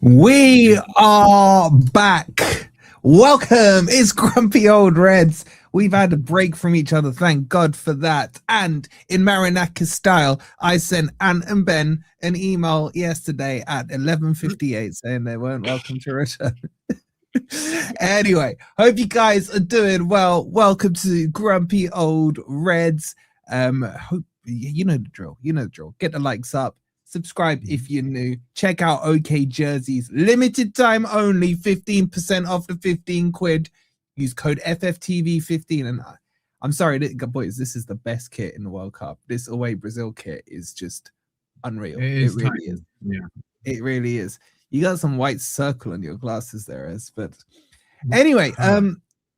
We are back. Welcome. It's Grumpy Old Reds. We've had a break from each other. Thank God for that. And in Marinakis style, I sent Ant and Ben an email yesterday at 11:58 saying they weren't welcome to return. Anyway, hope you guys are doing well. Welcome to Grumpy Old Reds. Hope you know the drill. You know the drill. Get the likes up. Subscribe if you're new. Check out OK Jerseys. Limited time only. 15% off the 15 quid. Use code FFTV15. And I'm sorry, boys, this is the best kit in the World Cup. This away Brazil kit is just unreal. It really is. Yeah, it really is. You got some white circle on your glasses there, Ez. But anyway,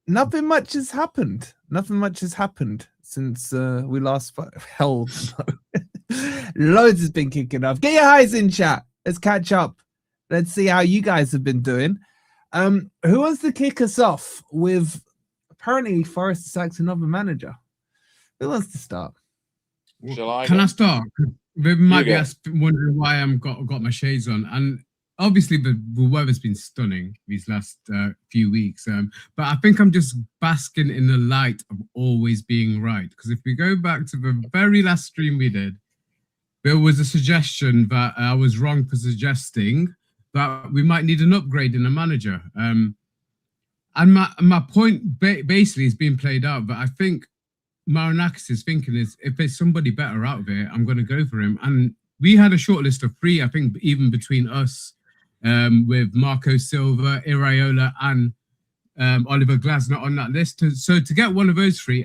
nothing much has happened. Nothing much has happened since we last held. Loads has been kicking off. Get your highs in, chat. Let's catch up. Let's see how you guys have been doing. Who wants to kick us off with apparently Forest sacks another manager? Who wants to start? Can I start? They might be wondering why I'm got my shades on, and obviously the weather's been stunning these last few weeks. But I think I'm just basking in the light of always being right. Because if we go back to the very last stream we did, there was a suggestion that I was wrong for suggesting that we might need an upgrade in a manager. And my point basically is being played out, but I think Marinakis' thinking is if there's somebody better out there, I'm going to go for him. And we had a short list of 3, I think, even between us, with Marco Silva, Iraola, and Oliver Glasner on that list. So to get one of those 3,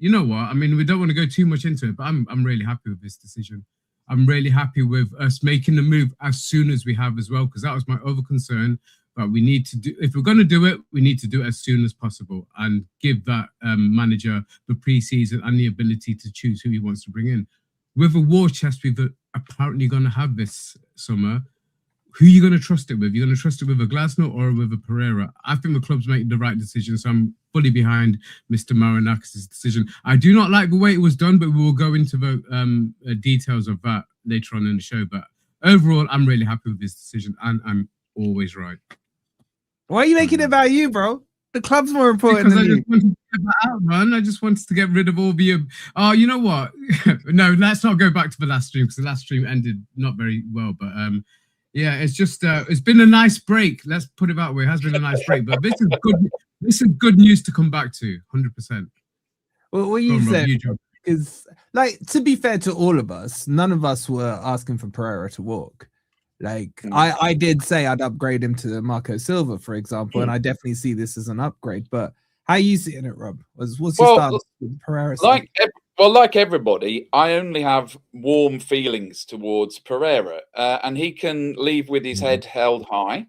you know what? I mean, we don't want to go too much into it, but I'm really happy with this decision. I'm really happy with us making the move as soon as we have as well, because that was my other concern. But we need to do, if we're going to do it, we need to do it as soon as possible and give that manager the pre-season and the ability to choose who he wants to bring in. With a war chest we're apparently going to have this summer, who are you going to trust it with? You're going to trust it with a Glasner or with a Pereira? I think the club's making the right decision, so I'm fully behind Mr. Marinakis' decision. I do not like the way it was done, but we will go into the details of that later on in the show. But overall, I'm really happy with this decision, and I'm always right. Why are you making it about you, bro? The club's more important than you. Wanted to get that out, man. I just wanted to get rid of all the... Oh, you know what? No, let's not go back to the last stream, because the last stream ended not very well, but... yeah, it's just it's been a nice break. Let's put it that way. It has been a nice break, but this is good. This is good news to come back to, 100%. Well, what you said is, like, to be fair to all of us, none of us were asking for Pereira to walk. Like, I did say I'd upgrade him to Marco Silva, for example, and I definitely see this as an upgrade. But how are you seeing it, Rob? What's your stance with Pereira? Like everybody, I only have warm feelings towards Pereira, and he can leave with his head held high.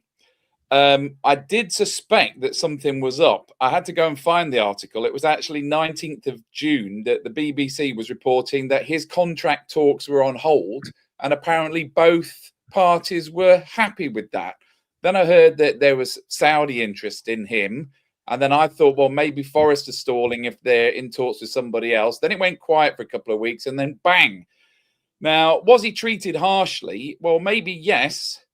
I did suspect that something was up. I had to go and find the article. It was actually 19th of June that the BBC was reporting that his contract talks were on hold, and apparently both parties were happy with that. Then I heard that there was Saudi interest in him. And then I thought, well, maybe Forest are stalling if they're in talks with somebody else. Then it went quiet for a couple of weeks and then bang. Now, was he treated harshly? Well, maybe yes.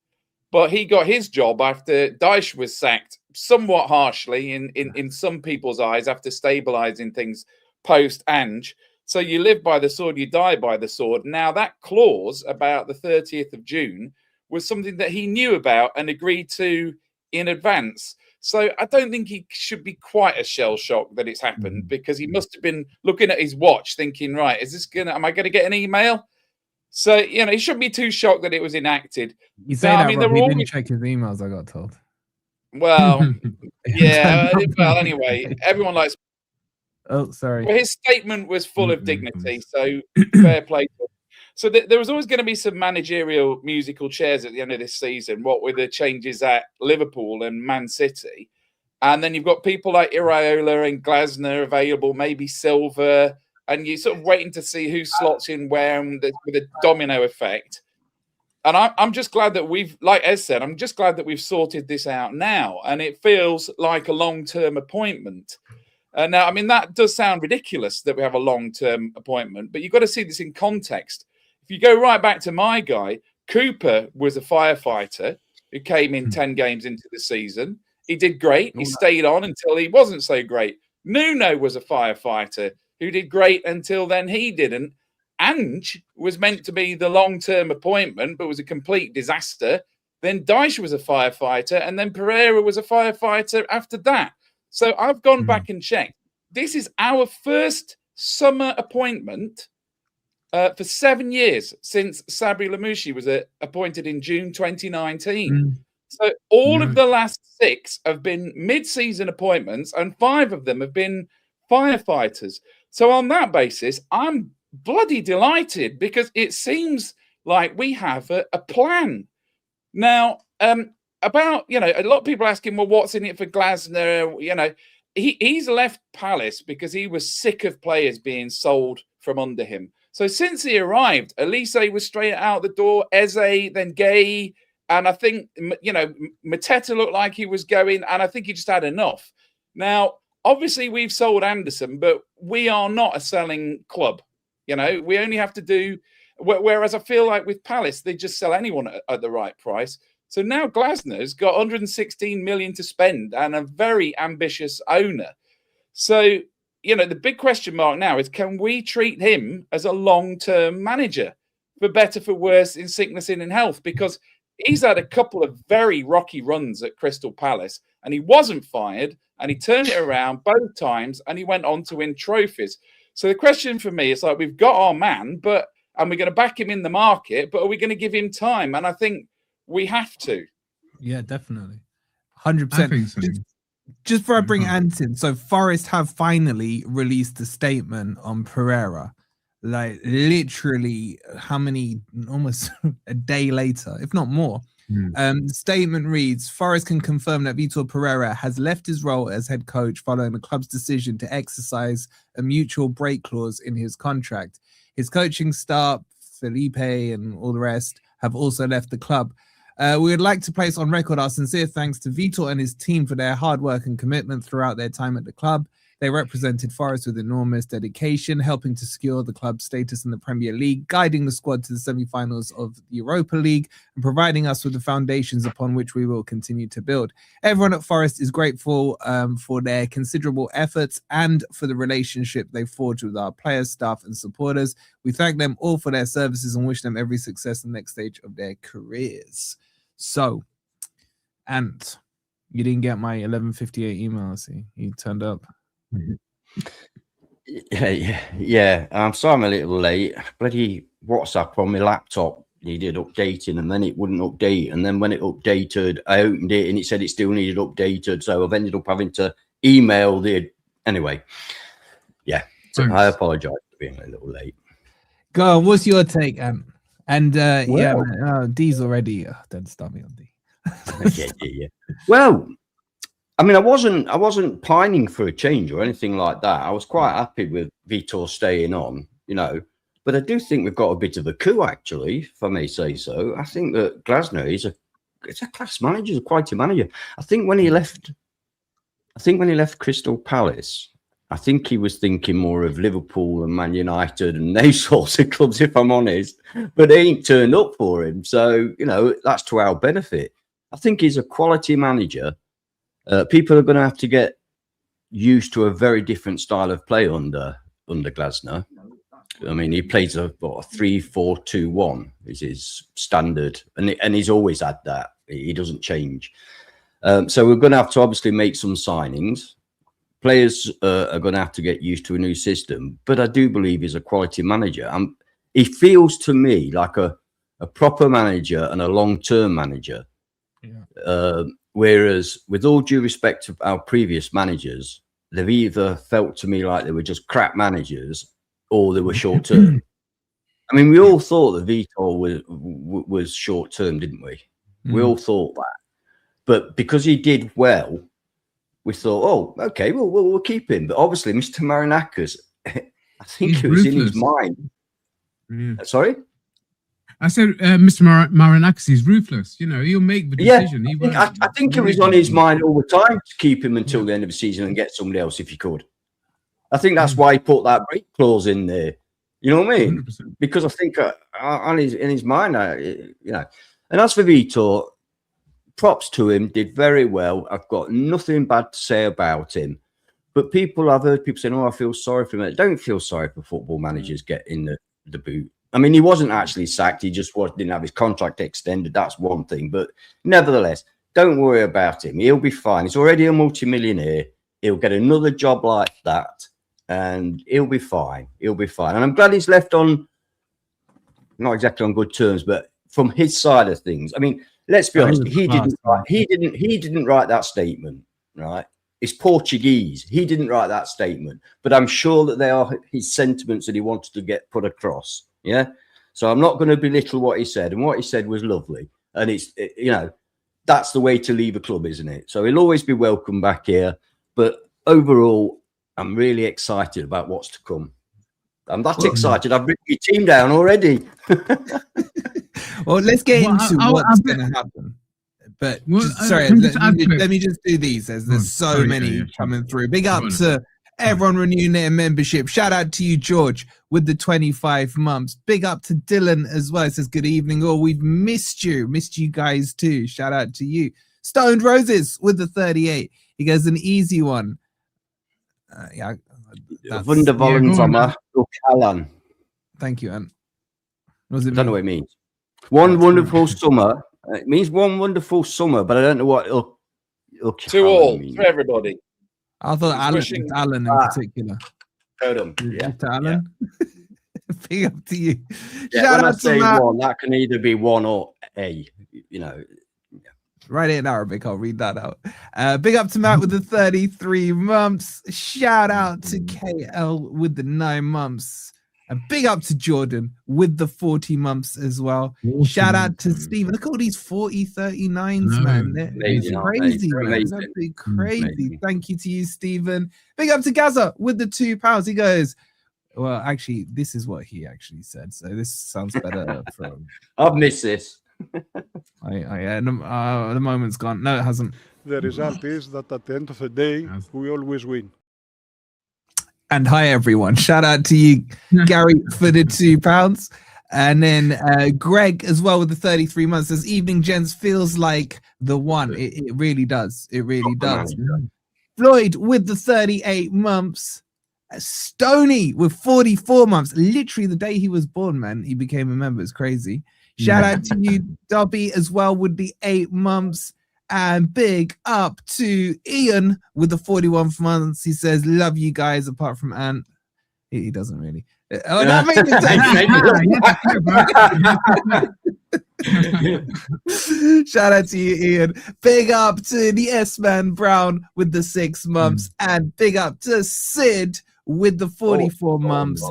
But he got his job after Dyche was sacked somewhat harshly in some people's eyes after stabilising things post-Ange. So you live by the sword, you die by the sword. Now, that clause about the 30th of June was something that he knew about and agreed to in advance. So I don't think he should be quite as shell-shocked that it's happened, because he must have been looking at his watch thinking, right, am I going to get an email? So, you know, he shouldn't be too shocked that it was enacted. You say that, Rob, he didn't check his emails, I got told. Well, yeah, well, anyway, everyone likes... Oh, sorry. Well, his statement was full of dignity, so fair play. So there was always going to be some managerial musical chairs at the end of this season, what with the changes at Liverpool and Man City. And then you've got people like Iraola and Glasner available, maybe Silva, and you're sort of waiting to see who slots in where with a domino effect. And I'm just glad that we've, like Ez said, I'm just glad that we've sorted this out now. And it feels like a long-term appointment. Now, I mean, that does sound ridiculous that we have a long-term appointment, but you've got to see this in context. If you go right back to my guy, Cooper was a firefighter who came in 10 games into the season. He did great. He stayed on until he wasn't so great. Nuno was a firefighter who did great until then he didn't. Ange was meant to be the long-term appointment, but was a complete disaster. Then Dyche was a firefighter, and then Pereira was a firefighter after that. So I've gone back and checked. This is our first summer appointment for 7 years since Sabri Lamouchi was appointed in June 2019. So all of the last 6 have been mid-season appointments, and 5 of them have been firefighters. So on that basis, I'm bloody delighted because it seems like we have a plan. Now, about, a lot of people asking, well, what's in it for Glasner? He's left Palace because he was sick of players being sold from under him. So since he arrived, Elise was straight out the door, Eze, then Gay, and I think, Mateta looked like he was going, and I think he just had enough. Now, obviously, we've sold Anderson, but we are not a selling club. We only have to do, whereas I feel like with Palace, they just sell anyone at the right price. So now Glasner's got 116 million to spend and a very ambitious owner. So, the big question mark now is, can we treat him as a long-term manager, for better, for worse, in sickness and in health? Because he's had a couple of very rocky runs at Crystal Palace, and he wasn't fired, and he turned it around both times, and he went on to win trophies. So the question for me is, like, we've got our man, and we're going to back him in the market, but are we going to give him time? And I think we have to. Yeah, definitely. 100%. Just before I bring Ant in, so Forest have finally released a statement on Pereira. Like, literally, almost a day later, if not more. The statement reads, Forest can confirm that Vitor Pereira has left his role as head coach following the club's decision to exercise a mutual break clause in his contract. His coaching staff, Felipe and all the rest, have also left the club. We would like to place on record our sincere thanks to Vitor and his team for their hard work and commitment throughout their time at the club. They represented Forest with enormous dedication, helping to secure the club's status in the Premier League, guiding the squad to the semi-finals of the Europa League, and providing us with the foundations upon which we will continue to build. Everyone at Forest is grateful for their considerable efforts and for the relationship they forged with our players, staff, and supporters. We thank them all for their services and wish them every success in the next stage of their careers. So, and you didn't get my 11:58 email, see? You turned up. Yeah. I'm sorry I'm a little late. Bloody WhatsApp on my laptop needed updating, and then it wouldn't update. And then when it updated, I opened it and it said it still needed updated. So I've ended up having to email the. Anyway, yeah. So I apologize for being a little late. Go on, what's your take, Ant? And D's already. Don't start me on D. yeah. Well, I mean, I wasn't pining for a change or anything like that. I was quite happy with Vitor staying on, But I do think we've got a bit of a coup, actually, if I may say so. I think that Glasner is a class manager, he's a quality manager. I think when he left Crystal Palace, I think he was thinking more of Liverpool and Man United and those sorts of clubs, if I'm honest. But they ain't turned up for him. So, that's to our benefit. I think he's a quality manager. People are going to have to get used to a very different style of play under Glasner. I mean, he plays a 3-4-2-1 is his standard. And he's always had that. He doesn't change. So we're going to have to obviously make some signings. Players are going to have to get used to a new system, but I do believe he's a quality manager. He feels to me like a proper manager and a long-term manager. Yeah. Whereas, with all due respect to our previous managers, they've either felt to me like they were just crap managers or they were short-term. I mean, we all thought that Vitor was short-term, didn't we? We all thought that. But because he did well, we thought, oh, okay, we'll keep him. But obviously, Mr. Marinakis, I think it was in his mind. Yeah. Sorry? I said, Mr. Marinakis is ruthless. He'll make the decision. Yeah, I think it was on his mind all the time to keep him until the end of the season and get somebody else if he could. I think that's why he put that break clause in there. You know what I mean? 100%. Because I think in his mind, And as for Vitor, props to him, did very well. I've got nothing bad to say about him. But I've heard people saying, "Oh, I feel sorry for him." Don't feel sorry for football managers getting the boot. I mean, he wasn't actually sacked. He just didn't have his contract extended. That's one thing. But nevertheless, don't worry about him. He'll be fine. He's already a multimillionaire. He'll get another job like that, and he'll be fine. He'll be fine. And I'm glad he's left on, not exactly on good terms, but from his side of things. I mean, let's be honest. He didn't write that statement, right? It's Portuguese. He didn't write that statement, but I'm sure that they are his sentiments that he wanted to get put across. Yeah. So I'm not going to belittle what he said, and what he said was lovely. And that's the way to leave a club, isn't it? So he'll always be welcome back here. But overall, I'm really excited about what's to come. I'm that excited. I've written your team down already. Well, let's get into what's going to happen. But let me just do these as there's so many coming through. Big up to everyone renewing their membership. Shout out to you, George, with the 25 months. Big up to Dylan as well. It says, good evening. Oh, we've missed you guys too. Shout out to you. Stoned Roses with the 38. He goes, an easy one. Thank you, Ant. What does it mean? I don't know what it means. One wonderful summer. It means one wonderful summer, but I don't know what it'll to all, to everybody. I thought Alan in particular. Yeah. To Alan. Yeah. Big up to you. Yeah, shout out to Matt. One, that can either be one or a, Write it in Arabic. I'll read that out. Big up to Matt with the 33 months. Shout out to KL with the 9 months. And big up to Jordan with the 40 months as well. Shout out to Stephen. Look at all these 40, 39s, man. It's crazy, man. It's absolutely crazy. Thank you to you, Stephen. Big up to Gaza with the £2. He goes, well, actually, this is what he actually said. So this sounds better from... I've missed this. The moment's gone. No, it hasn't. The result is that at the end of the day, we always win. And hi, everyone. Shout out to you, Gary, for the £2. And then Greg as well with the 33 months. This evening, gents, feels like the one. It really does. It really does. Floyd with the 38 months. Stoney with 44 months. Literally the day he was born, man, he became a member. It's crazy. Shout out to you, Dobby, as well with the 8 months. And big up to Ian with the 41 months. He says, love you guys, apart from Ant. He doesn't really. Oh, that made it. Shout out to you, Ian. Big up to the S-Man Brown with the 6 months. And big up to Sid with the 44 months.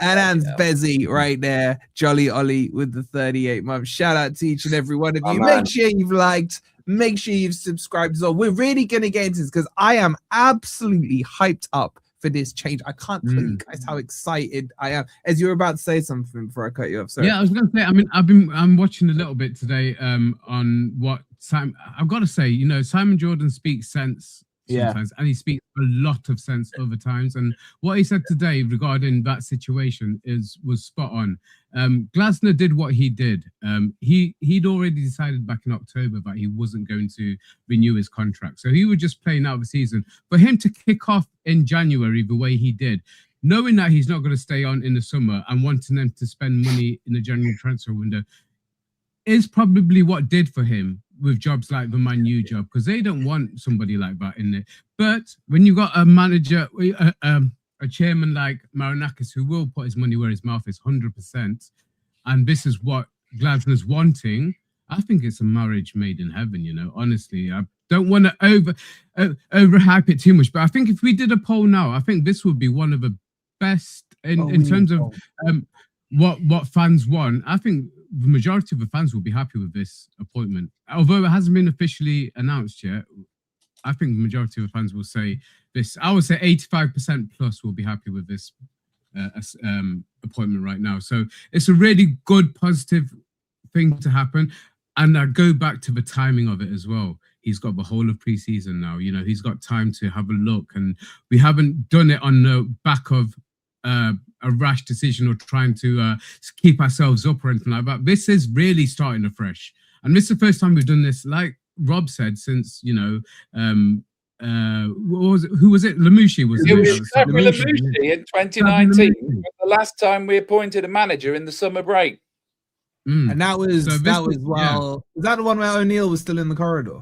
And Ant's Bezzy right there. Jolly Ollie with the 38 months. Shout out to each and every one of you. Make sure you've liked. Make sure you've subscribed as well. We're really going to get into this because I am absolutely hyped up for this change. I can't tell you guys how excited I am. As you were about to say something before I cut you off. Sorry. Yeah, I was going to say, I mean, I'm watching a little bit today on what I've got to say, Simon Jordan speaks sense sometimes, and he speaks a lot of sense other times. And what he said today regarding that situation was spot on. Glasner did what he did. He'd already decided back in October that he wasn't going to renew his contract, so he was just playing out the season. For him to kick off in January the way he did, knowing that he's not going to stay on in the summer and wanting them to spend money in the January transfer window, is probably what did for him with jobs like the Man U job, because they don't want somebody like that in there. But when you got a manager, a chairman like Marinakis, who will put his money where his mouth is 100%, and this is what Glasner's wanting, I think it's a marriage made in heaven, honestly. I don't want to overhype it too much, but I think if we did a poll now, I think this would be one of the best in terms of what fans want. I think the majority of the fans will be happy with this appointment. Although it hasn't been officially announced yet, I think the majority of the fans will say this. I would say 85% plus will be happy with this appointment right now. So it's a really good, positive thing to happen. And I go back to the timing of it as well. He's got the whole of pre-season now. He's got time to have a look. And we haven't done it on the back of a rash decision or trying to keep ourselves up or anything like that. This is really starting afresh. And this is the first time we've done this, like Rob said since who was it? Lamushi was it? Was Sabri Lamushi in 2019. The last time we appointed a manager in the summer break. And that was was that the one where O'Neill was still in the corridor?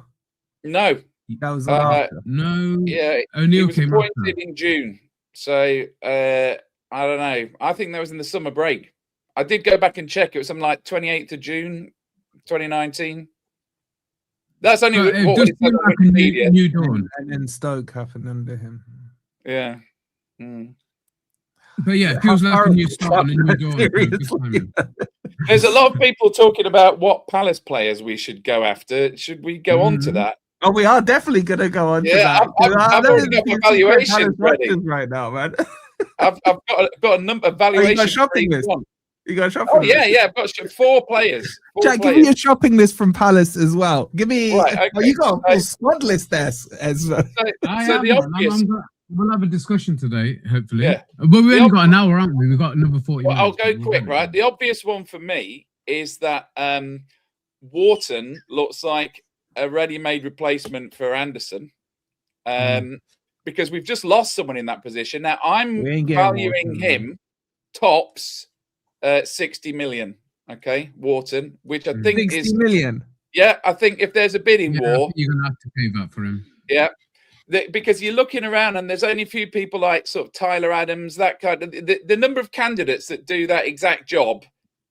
No, that was after. No, yeah, O'Neill was came appointed in June. So I don't know. I think that was in the summer break. I did go back and check. It was something like 28th of June, 2019. That's only what it said on Wikipedia. New Dawn. And then Stoke happened under him. Yeah. But yeah, it feels like a new start and a new dawn. There's a lot of people talking about what Palace players we should go after. Should we go on to that? Oh, we are definitely going to go on to that. I've already got my valuation ready right now, man. I've got a number of valuations. You got a shopping list? You got a shopping list? Yeah. I've got 4 players. Jack, give me a shopping list from Palace as well. Give me. Right, okay. You got a full squad list there, Ezra. So the obvious. We'll have a discussion today, hopefully. Yeah. But we only got an hour, haven't we? We've got another 40 minutes. I'll go quick, right? The obvious one for me is that Wharton looks like a ready-made replacement for Anderson. Because we've just lost someone in that position. Now, I'm valuing him tops 60 million. Okay, Wharton, which I think 60 is... million? Yeah, I think if there's a bidding war... You're going to have to pay that for him. Yeah. Because you're looking around and there's only a few people like sort of Tyler Adams, that kind of the number of candidates that do that exact job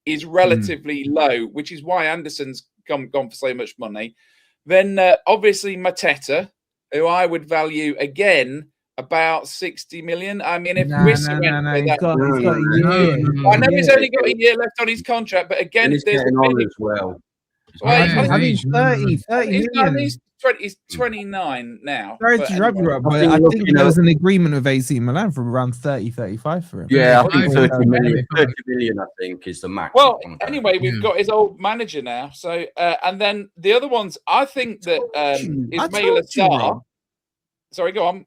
is relatively low, which is why Anderson's gone for so much money. Then obviously Mateta, who I would value again about 60 million. I mean, if Wissa went for that, I know he's only got a year left on his contract, but again, he's getting on as well. I mean, 30 million. He's 29 now. Sorry to interrupt you, but I think there was an agreement with AC Milan for around 30-35 for him. Yeah, I think 30 million, I think, is the max. Well, anyway, we've got his old manager now. So, and then the other ones, I think that Ismail Assar. Sorry, go on.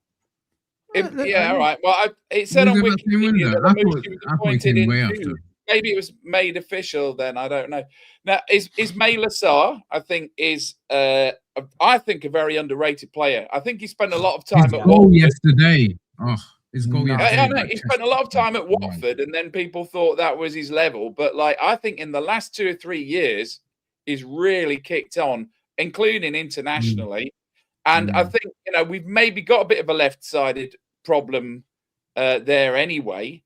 Yeah, all right. Well, it said on Wikipedia that he was appointed in June. Maybe it was made official then. I don't know. Now, Ismail Assar, I think, is a very underrated player. I think he spent a lot of time at Watford yesterday. His goal yesterday. I know. He spent a lot of time at Watford, and then people thought that was his level. But I think in the last 2 or 3 years, he's really kicked on, including internationally. And I think we've maybe got a bit of a left-sided problem there anyway.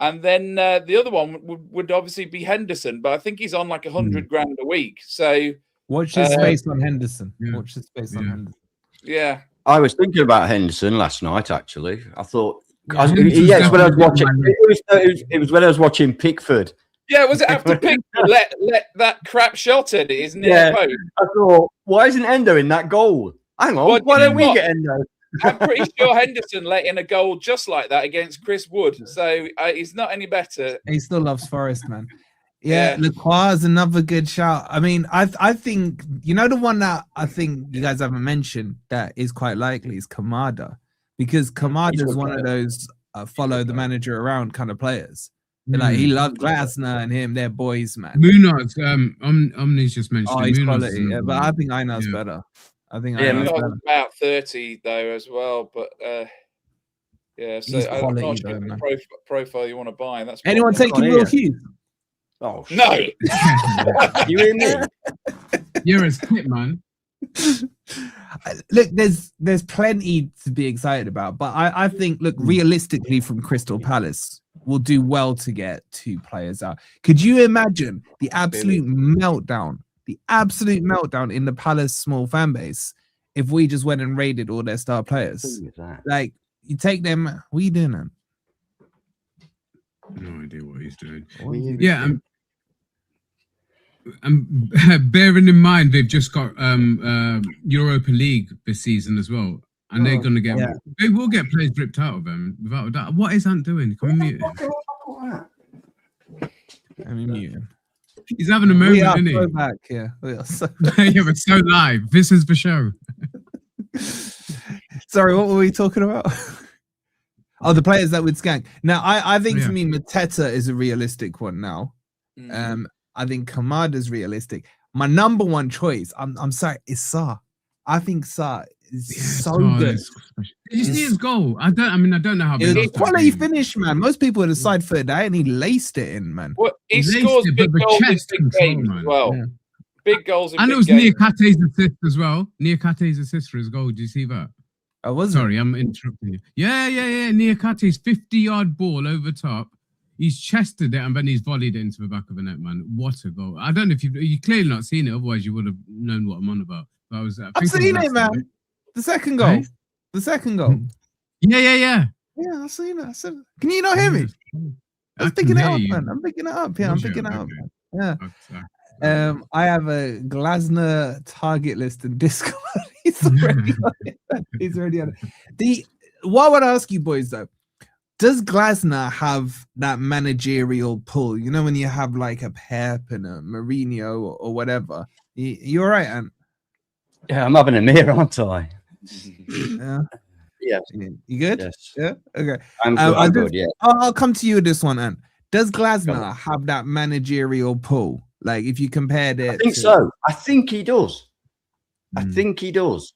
And then the other one would obviously be Henderson, but I think he's on like 100 grand a week. So watch his space on Henderson. Watch his space on Henderson. Yeah, I was thinking about Henderson last night. Actually, I thought it's when I was watching. It was when I was watching Pickford. Yeah, was it after Pickford let that crap shot at his near post? I thought, why isn't Endo in that goal? Hang on, why don't we get Endo? I'm pretty sure Henderson let in a goal just like that against Chris Wood, so he's not any better. He still loves Forest, man. Yeah, Lacroix is another good shout. I mean, I think the one that I think you guys haven't mentioned that is quite likely is Kamada, because Kamada is one of those follow the manager around kind of players. Like he loves Glasner and him, they're boys, man. Munoz, Omni's just mentioned. Oh, he's quality, but I think Einar's better. I think about 30 though as well, but so I'm not sure the profile you want to buy. That's anyone taking Will Hughes? Oh no! You in there? You're a skip, man. Look, there's plenty to be excited about, but I think realistically from Crystal Palace, we'll do well to get 2 players out. Could you imagine the absolute meltdown? The absolute meltdown in the Palace small fan base if we just went and raided all their star players. Like, you take them, what are you doing, man? No idea what he's doing. Bearing in mind they've just got Europa League this season as well, and they're going to get they will get players ripped out of them without a doubt. What is Ant doing? Can we mute him? Let me mute him. He's having a moment, isn't he? Back, yeah. We are so we're so live. This is the show. Sorry, what were we talking about? The players that would skank. Now, I think for me, Mateta is a realistic one now. I think Kamada's realistic. My number one choice, I'm sorry, is Sarr. I think Sa is so Oh, good. Did you see his goal? I don't know how. It was a quality finish, man. Most people would have side footed that, and he laced it in, man. Well, he scores big goals in big games as well. Yeah. Big goals in big games. And it was Niakate's assist as well. Niakate's assist for his goal. Did you see that? Sorry, I'm interrupting you. Yeah. Niakate's 50-yard ball over top. He's chested it and then he's volleyed it into the back of the net, man. What a goal. I don't know if you clearly not seen it, otherwise you would have known what I'm on about. But I've seen it, man. The second goal. Right? The second goal. Yeah. Yeah, I've seen it. Can you not hear me? I'm picking it up, man. I'm picking it up. Yeah, I'm picking it up. Yeah. I have a Glasner target list in Discord. He's already on it. He's already on it. What I want to ask you boys though, does Glasner have that managerial pull? You know, when you have like a Pep and a Mourinho or whatever. You all right, Ant? Yeah, I'm having a mirror, aren't I? Yeah. Yeah. You good? Yes. Yeah. Okay. I'm good. Yeah. I'll come to you with this one, Ant. Does Glasner have that managerial pull? Like, if you compared it, I think so. I think he does. I think he does.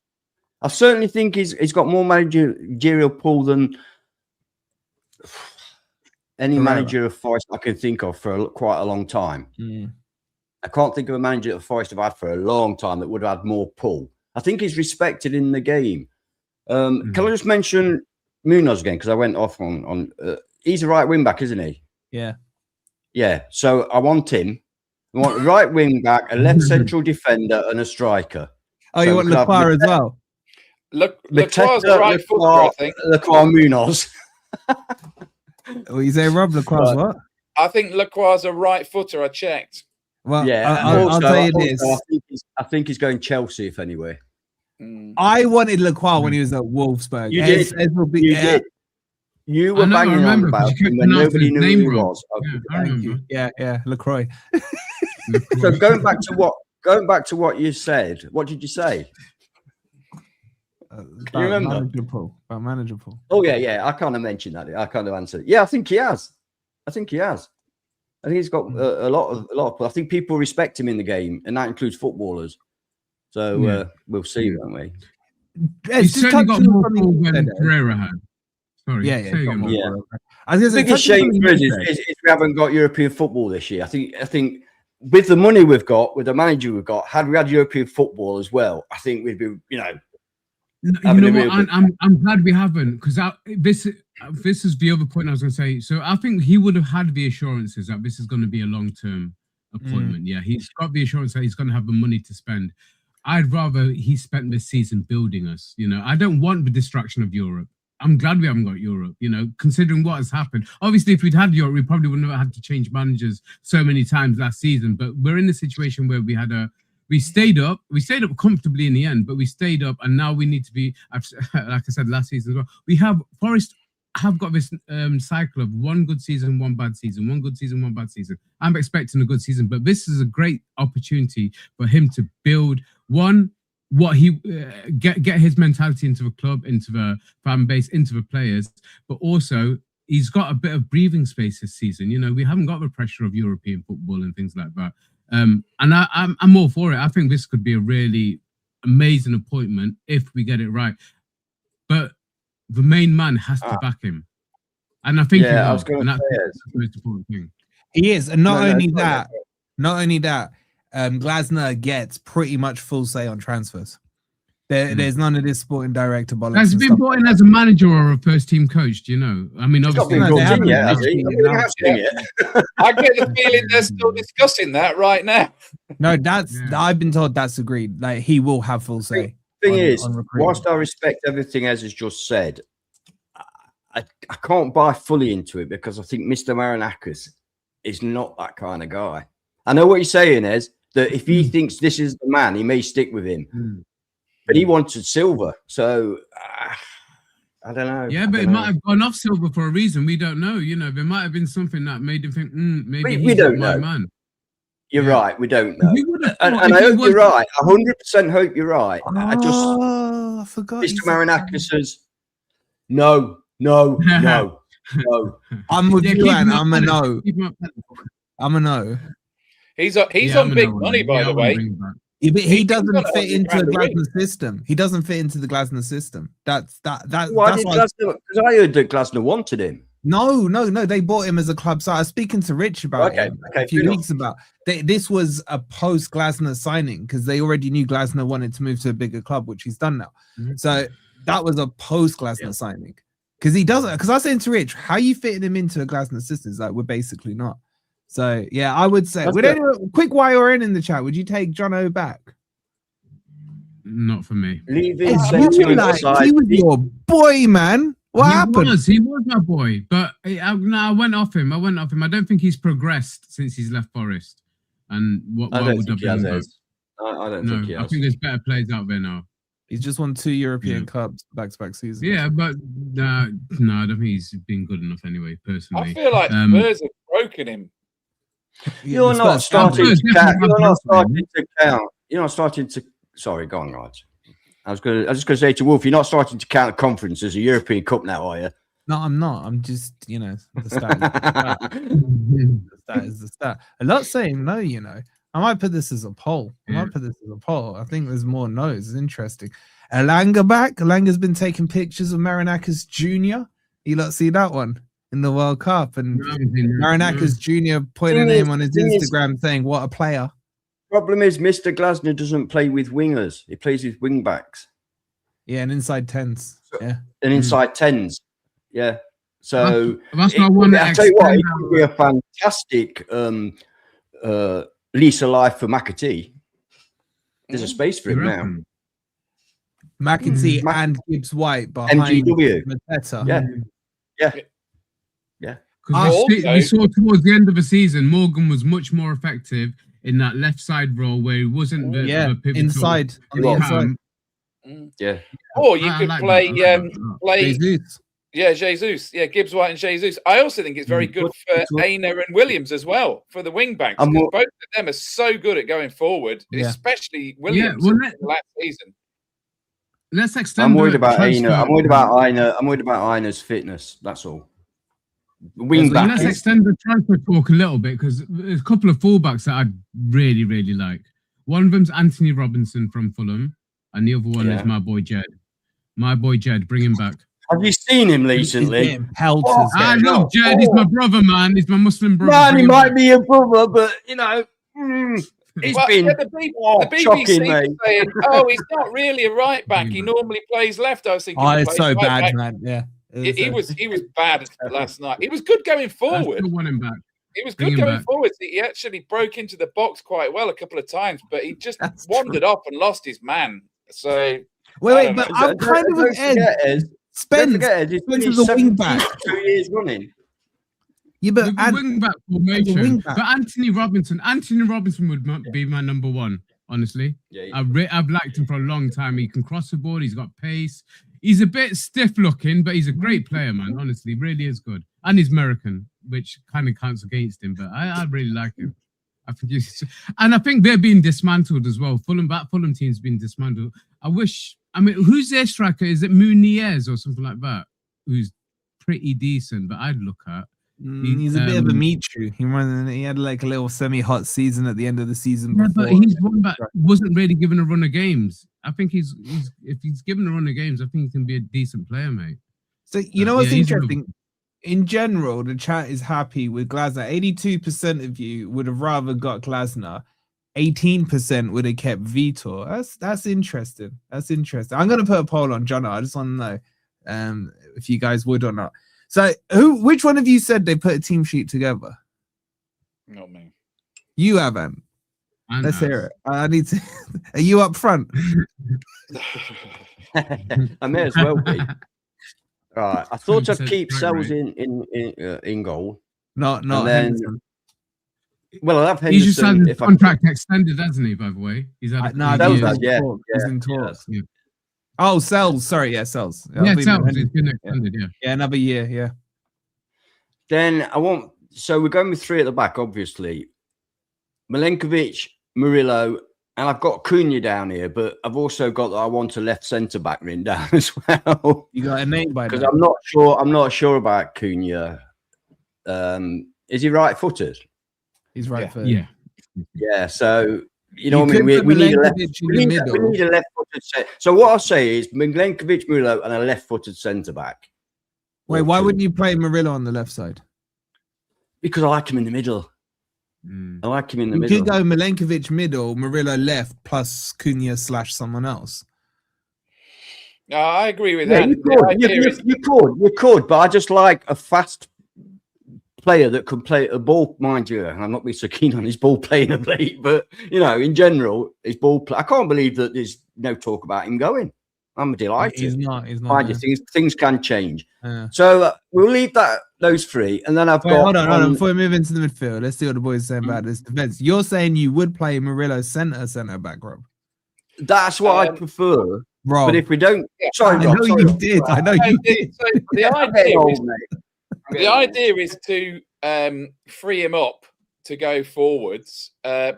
I certainly think he's got more managerial pull than any manager of Forest I can think of for quite a long time. I can't think of a manager that Forest have had for a long time that would have had more pull. I think he's respected in the game. Can I just mention Munoz again? Because I went off on he's a right wing back, isn't he? Yeah. Yeah. So I want him. I want a right wing back, a left central defender, and a striker. Oh, so you want Leclerc as well? Leclerc's a right footer, I think. Leclerc Munoz. What you say, Rob? Leclerc's what? I think Leclerc's a right footer. I checked. Well, yeah. I'll tell you this. I think he's going Chelsea, if anywhere. I wanted Leclerc when he was at Wolfsburg. You did. You did. You were banging on about him when nobody knew who he was. Thank you. Yeah, LaCroix. So going back to what you said, what did you say? Can you remember? Manageable. Oh yeah. I kind of mentioned that. I kind of answered. Yeah, I think he has. I think he's got a lot of. I think people respect him in the game, and that includes footballers. So we'll see, won't we? He's certainly got more pull than Pereira had. Sorry. Yeah. The biggest shame for us is we haven't got European football this year. I think with the money we've got, with the manager we've got, had we had European football as well, I think we'd be, I'm glad we haven't, because this is the other point I was going to say. So I think he would have had the assurances that this is going to be a long-term appointment. Yeah, he's got the assurance that he's going to have the money to spend. I'd rather he spent this season building us. I don't want the distraction of Europe. I'm glad we haven't got Europe, considering what has happened. Obviously, if we'd had Europe, we probably wouldn't have had to change managers so many times last season. But we're in a situation where we stayed up comfortably in the end, but we stayed up, and now we need to be, like I said last season as well. Forest have got this cycle of one good season, one bad season, one good season, one bad season. I'm expecting a good season, but this is a great opportunity for him to build what he get his mentality into the club, into the fan base, into the players, but also he's got a bit of breathing space this season. We haven't got the pressure of European football and things like that. And I'm all for it. I think this could be a really amazing appointment if we get it right. But the main man has to back him, and I think he will. I was going to say that's the most important thing. He is, and not only that, Glasner gets pretty much full say on transfers. There's none of this sporting director bollocks. Has he been brought in as a manager or a first team coach? Do you know? I mean, obviously, I get the feeling they're still discussing that right now. No, I've been told that's agreed. Like, he will have full say. Thing is, whilst I respect everything Ez has just said, I can't buy fully into it, because I think Mr. Marinakis is not that kind of guy. I know what you're saying, Ez, that if he thinks this is the man, he may stick with him. But he wanted Silva, so I don't know. Yeah, but it might have gone off Silva for a reason. We don't know. There might have been something that made him think, maybe we don't know. Man. You're right. We don't know. And I hope you're right. 100% hope you're right. I forgot. Mr. Marinakis says, no. I'm with you, and I'm a no. I'm a no. He's on big money, by the way. Yeah, but he doesn't got fit 100 into the grand a week. Glasner system. He doesn't fit into the Glasner system. That's Why that's did why. Glasner? Because I heard that Glasner wanted him. No. They bought him as a club. So I was speaking to Rich about him a few weeks about. This was a post Glasner signing because they already knew Glasner wanted to move to a bigger club, which he's done now. So that was a post Glasner signing because he doesn't. Because I was saying to Rich, how are you fitting him into a Glasner system? He's like, we're basically not. So yeah, I would say. Would anyone, quick while you're in the chat, would you take Jono back? Not for me. Leaving he was your boy, man. What happened? He was my boy, but I went off him. I don't think he's progressed since he's left Forest. And I don't think he has. I don't think he has. I think there's better players out there now. He's just won 2 European Cups back-to-back seasons. Yeah, but no, I don't think he's been good enough anyway, personally. I feel like Spurs have broken him. You're not starting to count. You're not starting to count. You're not starting to. Sorry, go on, Raj. I was just going to say to Wolf, you're not starting to count the conference as a European Cup now, are you? No, I'm not. I'm just, the stat. The stat is the stat. A lot saying no, I might put this as a poll. I think there's more no's. It's interesting. Elanga back. Elanga's been taking pictures of Marinakis Jr. You lot see that one in the World Cup? And Marinakis Jr. put a name on his Instagram saying, what a player. Problem is, Mr. Glasner doesn't play with wingers. He plays with wing backs. Yeah, and inside 10s. Yeah. And inside 10s. Yeah. So that's what I want to tell you what, it could be a fantastic lease of life for McAtee. There's a space for him now. McAtee and Gibbs White behind MGW. Mateta. Yeah. Because we saw towards the end of the season, Morgan was much more effective in that left side role where he wasn't the pivotal inside. On the inside. Yeah. Or you could play Jesus. Yeah, Jesus. Yeah, Gibbs White and Jesus. I also think it's very good for Aina and Williams as well for the wing backs. Both of them are so good at going forward, especially Williams last season. Let's extend. I'm worried about Aina. I'm worried about Aina's fitness. That's all. Wing back. Let's extend the transfer talk a little bit because there's a couple of fullbacks that I really, really like. One of them's Anthony Robinson from Fulham, and the other one is my boy Jed. My boy Jed, bring him back. Have you seen him recently? I love Jed. He's my brother, man. He's my Muslim brother. Man, he might be your brother, but he's been the BBC saying, he's not really a right back. He normally plays left. I was thinking, it's so bad, back. Man. Yeah. He was bad last night. He was good going forward. I want him back. He was good going forward. He actually broke into the box quite well a couple of times, but he just wandered off and lost his man. So wait, but I'm kind of an Ed. Spence is a wing back. 2 years running. Yeah, but wing back formation. But Anthony Robinson would be my number one. Honestly, I've liked him for a long time. He can cross the board. He's got pace. He's a bit stiff looking, but he's a great player, man. Honestly, really is good. And he's American, which kind of counts against him. But I really like him. I think they're being dismantled as well. Fulham team's been dismantled. Who's their striker? Is it Muniez or something like that? Who's pretty decent, but I'd look at. He's a bit of a Mitru. He had like a little semi-hot season at the end of the season. But he's one that wasn't really given a run of games. I think if he's given a run of games, I think he can be a decent player, mate. So what's interesting? In general, the chat is happy with Glasner. 82% of you would have rather got Glasner. 18% would have kept Vitor. That's interesting. I'm gonna put a poll on John. I just want to know if you guys would or not. So which one of you said they put a team sheet together? Not me. You haven't. Let's hear it. I need to. Are you up front? I may as well be. Right. I thought I'd keep Sells in goal. Not Henderson. Well, I'll have Henderson. He's just had his contract extended, hasn't he? By the way, he's had. He's in talks. Yeah. Oh, Sells. Sorry, Sells. Sells. He's been extended. Yeah, another year. Yeah. Then So we're going with three at the back, obviously. Milenkovic, Murillo, and I've got Cunha down here, but I've also got that I want a left centre back written down as well. You got a name by because I'm not sure about Cunha. Is he right-footed? He's right-footed. Yeah. So You know what I mean? We need a left-footed centre. So what I'll say is Milenkovic, Murillo, and a left-footed centre back. Wait, why wouldn't you play Murillo on the left side? Because I like him in the middle. I like him in the middle. You could go Milenkovic middle, Murillo left, plus Cunha / someone else. No, I agree with that. You could, but I just like a fast player that can play a ball. Mind you, I'm not being so keen on his ball playing of late, but you know, in general, his ball play. I can't believe that there's no talk about him going. I'm delighted. He's not. Mind you, things can change. So we'll leave those three, and then I've got. Hold on. Before we move into the midfield, let's see what the boys are saying about this defense. You're saying you would play Murillo centre back, Rob? That's what I prefer. Rob. But if we don't, I know you did. So the idea is to free him up to go forwards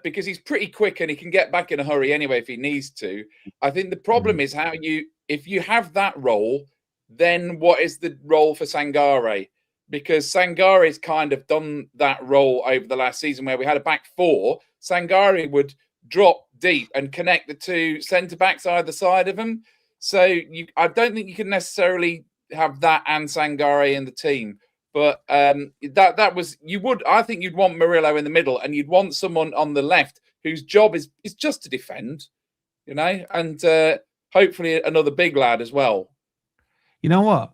because he's pretty quick and he can get back in a hurry anyway if he needs to. I think the problem is if you have that role, then what is the role for Sangare? Because Sangare's kind of done that role over the last season where we had a back four. Sangare would drop deep and connect the two centre backs either side of him. So I don't think you can necessarily have that and Sangare in the team. But that was I think you'd want Murillo in the middle and you'd want someone on the left whose job is just to defend, you know, and hopefully another big lad as well. You know what?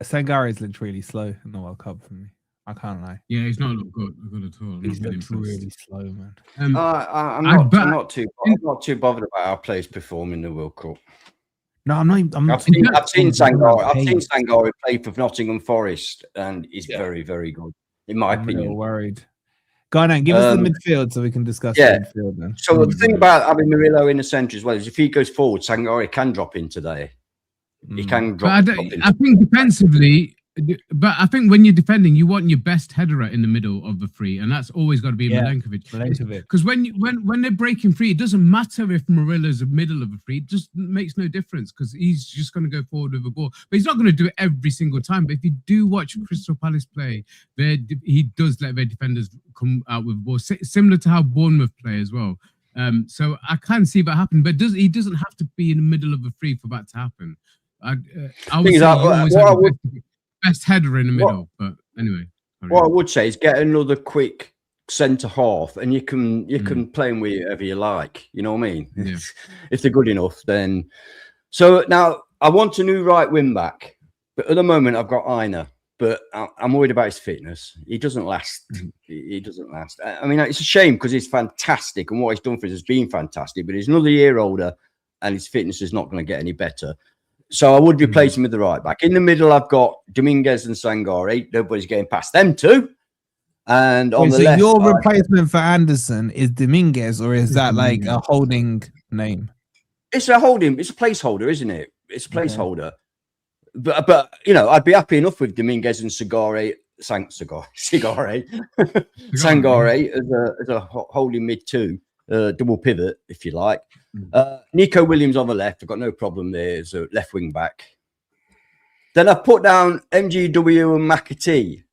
Sangari's looked really slow in the World Cup for me. I can't lie. Yeah, he's not looked good at all. He's looked really slow, man. I'm not too bothered about our players performing in the World Cup. No, I'm not. I've seen Sangare play for Nottingham Forest, and he's very, very good, in my opinion. I'm a little worried. Go on, and give us the midfield so we can discuss the midfield then. So the thing about having Murillo in the centre as well is if he goes forward, Sangare can drop in today. He can drop in. I think defensively, but I think when you're defending, you want your best header in the middle of the three, and that's always got to be Milenkovic. Because when they're breaking free, it doesn't matter if Murillo's the middle of the free; it just makes no difference because he's just going to go forward with the ball. But he's not going to do it every single time. But if you do watch Crystal Palace play, he does let their defenders come out with the ball, similar to how Bournemouth play as well. So I can see that happen, but he doesn't have to be in the middle of the free for that to happen. I would say best header in the middle, but anyway. What I would say is get another quick centre half, and you can play them wherever you like. You know what I mean? Yeah. If they're good enough, then. So now I want a new right wing back, but at the moment I've got Aina, but I'm worried about his fitness. He doesn't last. He doesn't last. I mean, it's a shame because he's fantastic, and what he's done for us has been fantastic. But he's another year older, and his fitness is not going to get any better. So I would replace him with the right back. In the middle, I've got Dominguez and Sangare. Nobody's getting past them two. And on the left, your replacement for Anderson is Dominguez, or is that like a holding name? It's a holding. It's a placeholder, isn't it? It's a placeholder. But you know, I'd be happy enough with Dominguez and Sangare as a holding mid two, double pivot, if you like. Nico Williams on the left. I've got no problem there as a left wing back. Then I put down MGW and McAtee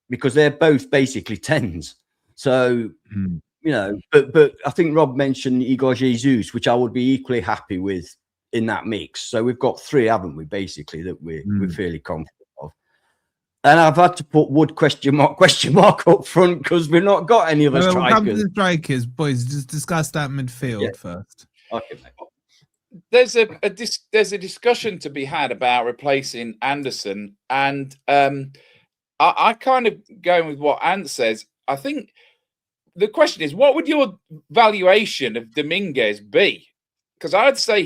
because they're both basically 10s. So, you know, but I think Rob mentioned Igor Jesus, which I would be equally happy with in that mix. So we've got three, haven't we, basically, that we're fairly confident of. And I've had to put Wood question mark up front because we've not got any other strikers. We'll come to the strikers, boys. Just discuss that midfield first. Okay, mate. There's a discussion to be had about replacing Anderson, and I kind of going with what Ant says. I think the question is, what would your valuation of Dominguez be? Because I'd say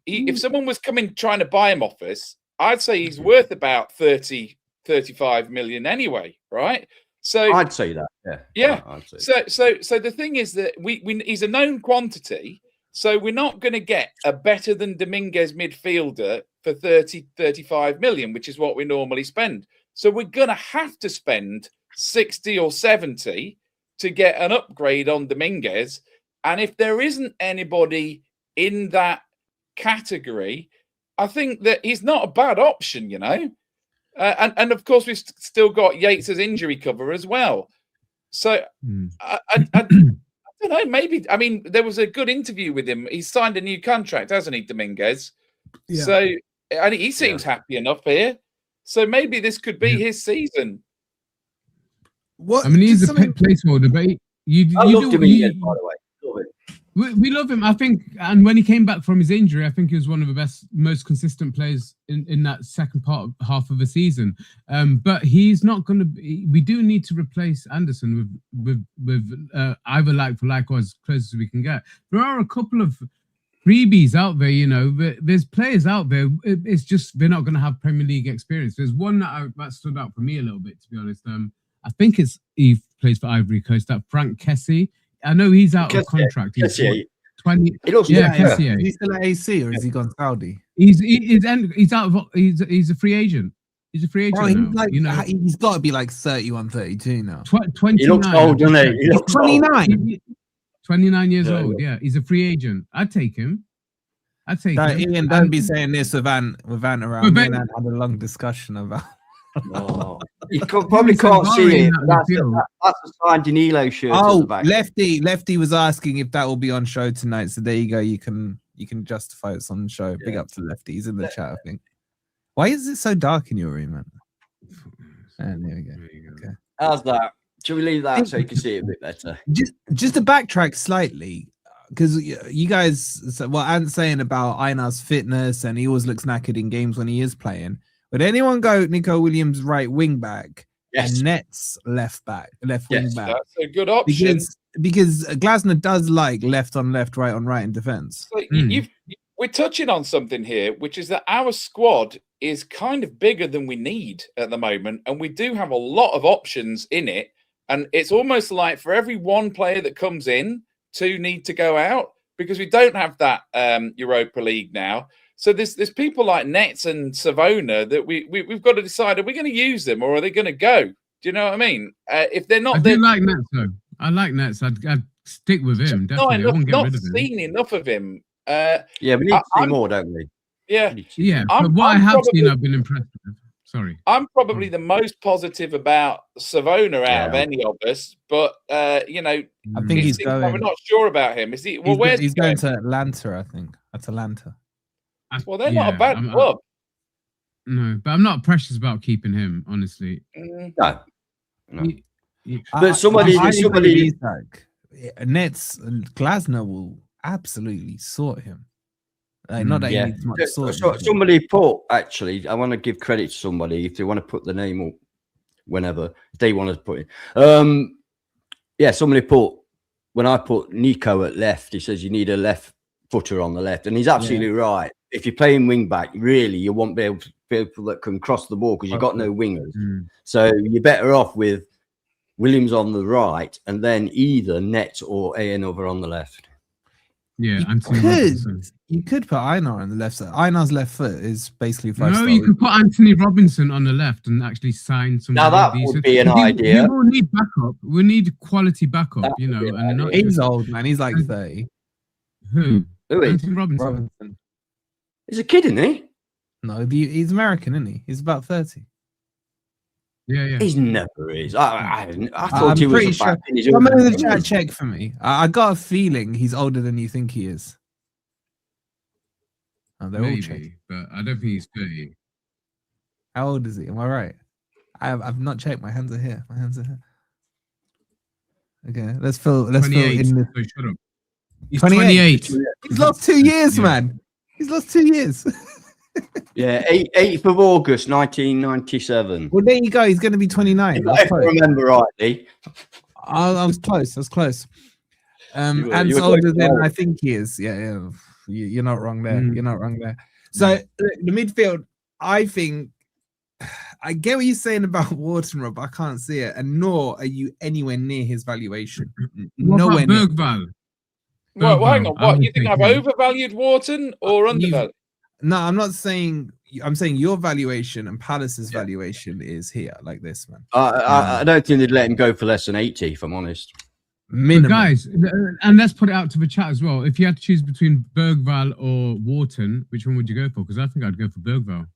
if someone was trying to buy him off us, I'd say he's worth about 35 million anyway, right? So I'd say that, yeah. I'd say so the thing is that he's a known quantity, so we're not going to get a better than Dominguez midfielder for 35 million, which is what we normally spend. So we're going to have to spend 60 or 70 to get an upgrade on Dominguez, and if there isn't anybody in that category, I think that he's not a bad option, you know. And of course, we've still got Yates' injury cover as well. So I don't know. Maybe. I mean, there was a good interview with him. He's signed a new contract, hasn't he, Dominguez? Yeah. So, and he seems happy enough here. So maybe this could be his season. What? I mean, he's a placeholder, but I love Dominguez, by the way. Love it. We love him, I think, and when he came back from his injury, I think he was one of the most consistent players in that second half of the season. But he's not going to be. We do need to replace Anderson with either like for like or as close as we can get. There are a couple of freebies out there, you know. There's players out there. It's just they're not going to have Premier League experience. There's one that stood out for me a little bit, to be honest. I think he plays for Ivory Coast. That Frank Kessie. I know he's out of contract. He's 20. Kessie. Is he still at AC or is he gone Saudi? He's out of. He's a free agent. He's a free agent. He's now, like, you know, he's got to be like 31, 32 now. 29. He looks old, doesn't he? He looks 29. 29 years old. Yeah, he's a free agent. I'd take him. Him. Ian, don't be saying this with Ant around. Me and Ant had a long discussion about. Oh, you probably can't see it. That's a signed Danilo shirt. Oh, at the back. Lefty was asking if that will be on show tonight. So there you go. You can justify it's on the show. Big up to Lefty. He's in the chat, I think. Why is it so dark in your room, man? And there we go. Okay. How's that? Shall we leave that so you can see it a bit better? Just to backtrack slightly, because you guys, what Ant's saying about Einar's fitness and he always looks knackered in games when he is playing. Would anyone go Nico Williams right wing back and Nets left wing back? That's a good option. Because Glasner does like left on left, right on right in defence. So we're touching on something here, which is that our squad is kind of bigger than we need at the moment, and we do have a lot of options in it. And it's almost like for every one player that comes in, two need to go out because we don't have that Europa League now. So there's people like Nets and Savona that we've got to decide, are we going to use them or are they going to go? Do you know what I mean? If they're not, I do like Nets though. I like Nets. I'd stick with him. Definitely. I won't get rid of him. Seen enough of him. Yeah, we need to see more, don't we? Yeah, yeah. But what I have seen, I've been impressed with. Sorry, I'm probably the most positive about Savona out of any of us. But you know, I think he's going. We're not sure about him. Is he? Well, where's he's going to Atlanta? I think Atlanta. Well, they're not a bad club. No, but I'm not precious about keeping him, honestly. No. But somebody Nets Glasner will absolutely sort him. Not that he needs much sorting. Somebody put, actually, I want to give credit to somebody if they want to put the name up whenever they want to put it. Somebody put, when I put Nico at left, he says you need a left footer on the left, and he's absolutely right. If you're playing wing back, really, you won't be able to people that can cross the ball because you've got no wingers. So you're better off with Williams on the right, and then either Nets or another on the left. Yeah, you could put Einar on the left side. Einar's left foot is basically you could put Anthony Robinson on the left and actually sign some. Now that would be an idea. We will need backup. We need quality backup. You know, and he's old, man. He's like 30. Who? Anthony Robinson. He's a kid, isn't he? No, he's American, isn't he? He's about 30. Yeah. He's never is. I thought he was pretty sure. Come in the chat, check for me. I got a feeling he's older than you think he is. Oh, they're all checked. But I don't think he's 30. How old is he? Am I right? I've not checked. My hands are here. Okay, let's fill in the. So shut up. He's 28. He's lost 2 years, man. He's lost 2 years. Yeah, 8th of August, 1997. Well, there you go. He's going to be 29. If I remember rightly. I was close. And older than I think he is. Yeah. You're not wrong there. You're not wrong there. So the midfield, I think, I get what you're saying about Wharton, Rob. I can't see it, and nor are you anywhere near his valuation. Nowhere near. Bergvall. Well, hang on. What you think I've overvalued Wharton or undervalued? No, I'm not saying. I'm saying your valuation and Palace's valuation is here, like this, man. I don't think they'd let him go for less than 80, if I'm honest. Minimum. Guys, and let's put it out to the chat as well. If you had to choose between Bergvall or Wharton, which one would you go for? Because I think I'd go for Bergvall.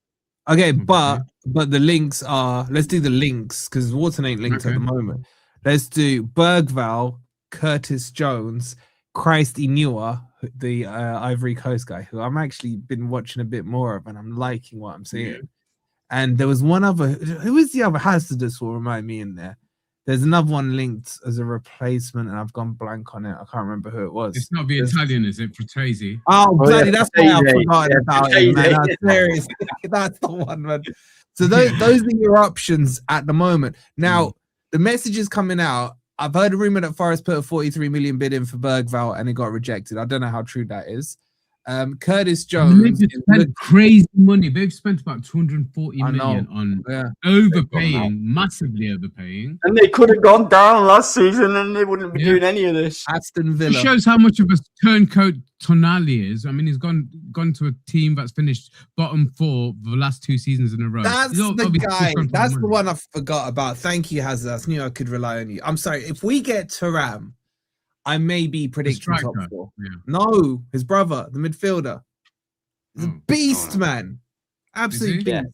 Okay, but the links are. Let's do the links because Wharton ain't linked at the moment. Let's do Bergvall Curtis Jones, Christ Inua, the Ivory Coast guy, who I'm actually been watching a bit more of, and I'm liking what I'm seeing. Yeah. And there was one other. Who is the other hazardous? Will remind me in there. There's another one linked as a replacement, and I've gone blank on it. I can't remember who it was. It's not the Italian, is it? Frattesi. Oh, bloody! Yeah, that's why I forgot about it, man. That's seriously, that's the one, man. So those are your options at the moment. Now the message is coming out. I've heard a rumor that Forest put a 43 million bid in for Bergvall and it got rejected. I don't know how true that is. Curtis Jones spent crazy money. They've spent about 240 million on overpaying, massively overpaying. And they could have gone down last season and they wouldn't be doing any of this. Aston Villa. It shows how much of a turncoat Tonali is. I mean, he's gone to a team that's finished bottom 4 for the last 2 seasons in a row. That's the guy. That's the one I forgot about. Thank you, Hazard. I knew I could rely on you. I'm sorry. If we get Thuram, I may be predicting top 4. Yeah. No, his brother, the midfielder. He's a beast, man. Absolute beast.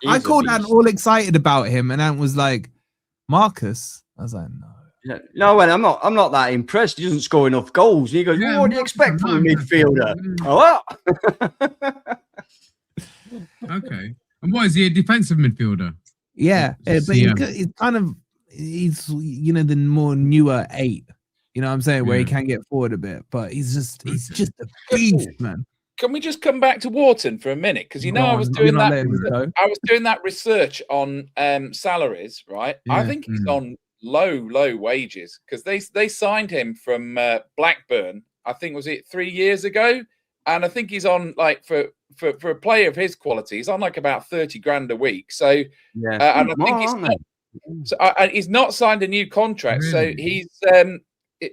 Yeah. I called Ant all excited about him, and Ant was like, Marcus? I was like, no. Yeah. No, and I'm not that impressed. He doesn't score enough goals. And he goes, what do you expect from a midfielder? Oh, okay. And what is he, a defensive midfielder? Yeah, but he's kind of, you know, the more newer 8. You know what I'm saying? Where he can get forward a bit, but he's just a beast, man. Can we just come back to Wharton for a minute? Because I was doing that research on salaries, right? Yeah. I think he's on low wages because they signed him from Blackburn. I think was it 3 years ago, and I think he's on like for a player of his quality, he's on like about 30 grand a week. So and I think he's not signed a new contract, so he's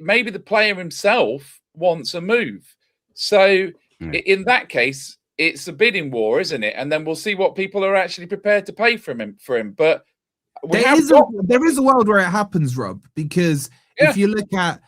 maybe the player himself wants a move. So in that case, it's a bidding war, isn't it? And then we'll see what people are actually prepared to pay for him. But there is a world where it happens, Rob, because if you look at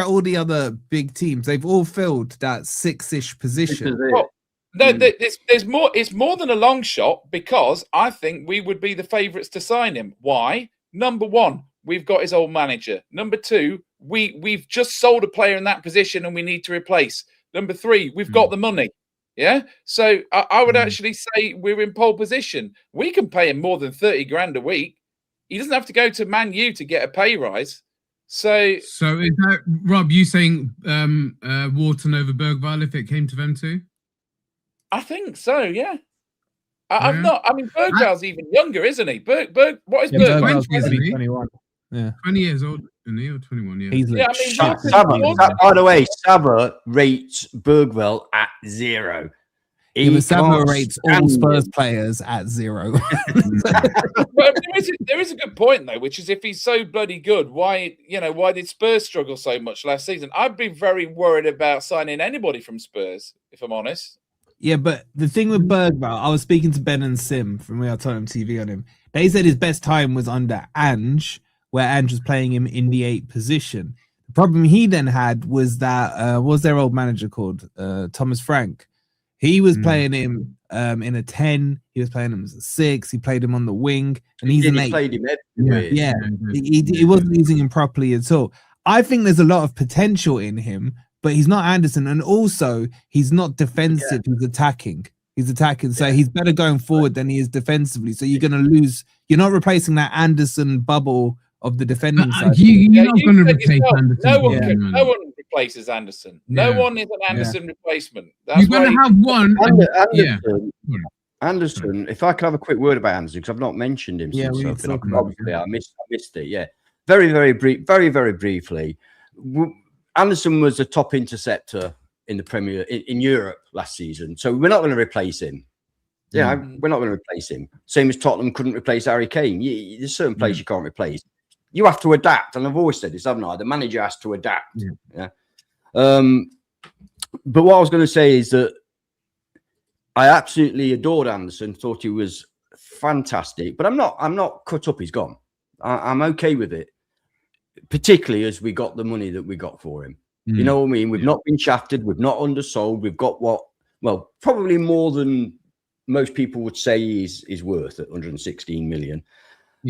all the other big teams, they've all filled that 6-ish position. Well, there's more. It's more than a long shot because I think we would be the favourites to sign him. Why? Number 1, we've got his old manager. Number 2, we've just sold a player in that position and we need to replace. Number 3, we've got the money. Yeah. So I would actually say we're in pole position. We can pay him more than 30 grand a week. He doesn't have to go to Man U to get a pay rise. So is that, Rob, you saying Wharton over Bergvall if it came to them too? I think so, yeah. I'm not. I mean, Bergvall's even younger, isn't he? What is Bergvall? 21. Yeah, 20 years old, isn't he? Or 21 years. He's by the way, Saba rates Bergvall at 0. Saba rates all Spurs players at 0. Well, there is a good point though, which is if he's so bloody good, why did Spurs struggle so much last season? I'd be very worried about signing anybody from Spurs, if I'm honest. Yeah, but the thing with Bergvall, I was speaking to Ben and Sim from We Are Tottenham TV on him. They said his best time was under Ange, where Ange was playing him in the 8 position. The problem he then had was that, what was their old manager called? Thomas Frank. He was playing him in a 10. He was playing him as a 6. He played him on the wing. And he's an 8. Played him he wasn't using him properly at all. I think there's a lot of potential in him, but he's not Anderson. And also, he's not defensive. He's attacking. So he's better going forward than he is defensively. So you're going to lose. You're not replacing that Anderson bubble of the defending side. You're not going to replace Anderson. No one replaces Anderson. No one is an Anderson replacement. That's you're going to have one. Anderson, if I could have a quick word about Anderson, because I've not mentioned him since obviously I missed it. Yeah, very, very brief, very, very briefly. Anderson was a top interceptor in the Premier in Europe last season, so we're not going to replace him. Yeah, we're not going to replace him. Same as Tottenham couldn't replace Harry Kane. There's certain players you can't replace. You have to adapt, and I've always said this, haven't I? The manager has to adapt. Yeah. But what I was going to say is that I absolutely adored Anderson. Thought he was fantastic, but I'm not cut up. He's gone. I'm okay with it, particularly as we got the money that we got for him. You know what I mean? We've not been shafted. We've not undersold. We've got probably more than most people would say is worth at 116 million.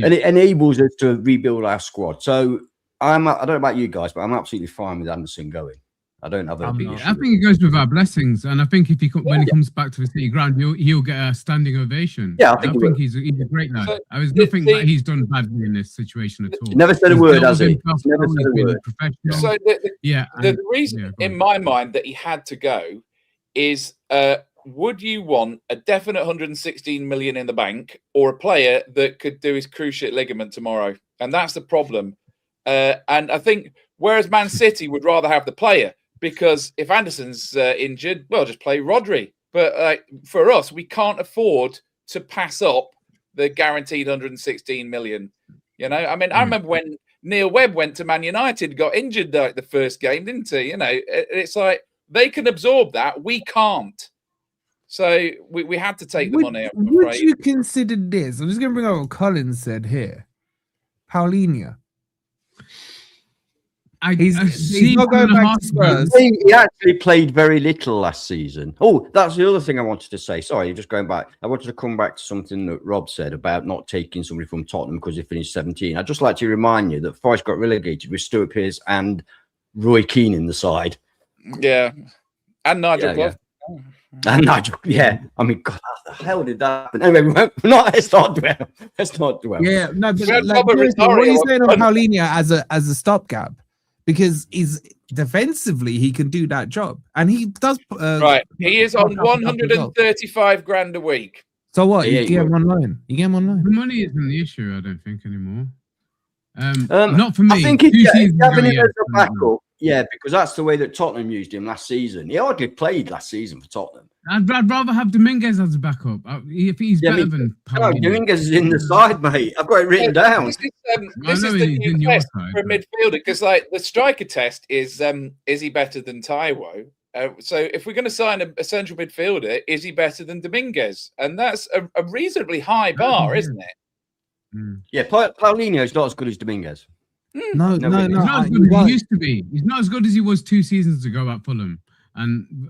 And it enables us to rebuild our squad. So I don't know about you guys, but I'm absolutely fine with Anderson going. I don't have a big issue. I think he goes with our blessings, and I think if when he comes back to the City ground, he'll get a standing ovation. Yeah, I think he's a great lad. There's nothing that he's done badly in this situation at all. Never said a word, has he? Never said a word. So the reason in my mind that he had to go is, would you want a definite 116 million in the bank or a player that could do his cruciate ligament tomorrow? And that's the problem. And I think whereas Man City would rather have the player, because if Anderson's injured, well, just play Rodri. But for us, we can't afford to pass up the guaranteed 116 million. You know, I mean, I remember when Neil Webb went to Man United, got injured like the first game, didn't he? You know, it's like they can absorb that. We can't. So we had to take the money. Would you consider this? I'm just going to bring up what Collins said here. Paulinho. He's not going back to Spurs. He actually played very little last season. Oh, that's the other thing I wanted to say. Sorry, just going back. I wanted to come back to something that Rob said about not taking somebody from Tottenham because he finished 17. I'd just like to remind you that Forest got relegated with Stuart Pearce and Roy Keane in the side. Yeah. And Nigel Clough. And Nigel, I mean, God, how the hell did that happen? Anyway, let's not dwell. Yeah, no, but like, what are you saying on Paulinho as a stopgap? Because he's defensively, he can do that job, and he does. Right, he is on 135 grand a week. So what? You get him on loan. You get him on loan. The money isn't the issue, I don't think anymore. Not for me. I think having him as a backup. Yeah, because that's the way that Tottenham used him last season. He hardly played last season for Tottenham. I'd rather have Dominguez as a backup. If he's better than Paulinho. Dominguez is in the side, mate. I've got it written down. This is the new test for a midfielder, because like the striker test is he better than Taiwo? So if we're going to sign a central midfielder, is he better than Dominguez? And that's a reasonably high bar, isn't it? Yeah, Paulinho is not as good as Dominguez. No. He's not as good as he used to be. He's not as good as he was 2 seasons ago at Fulham. And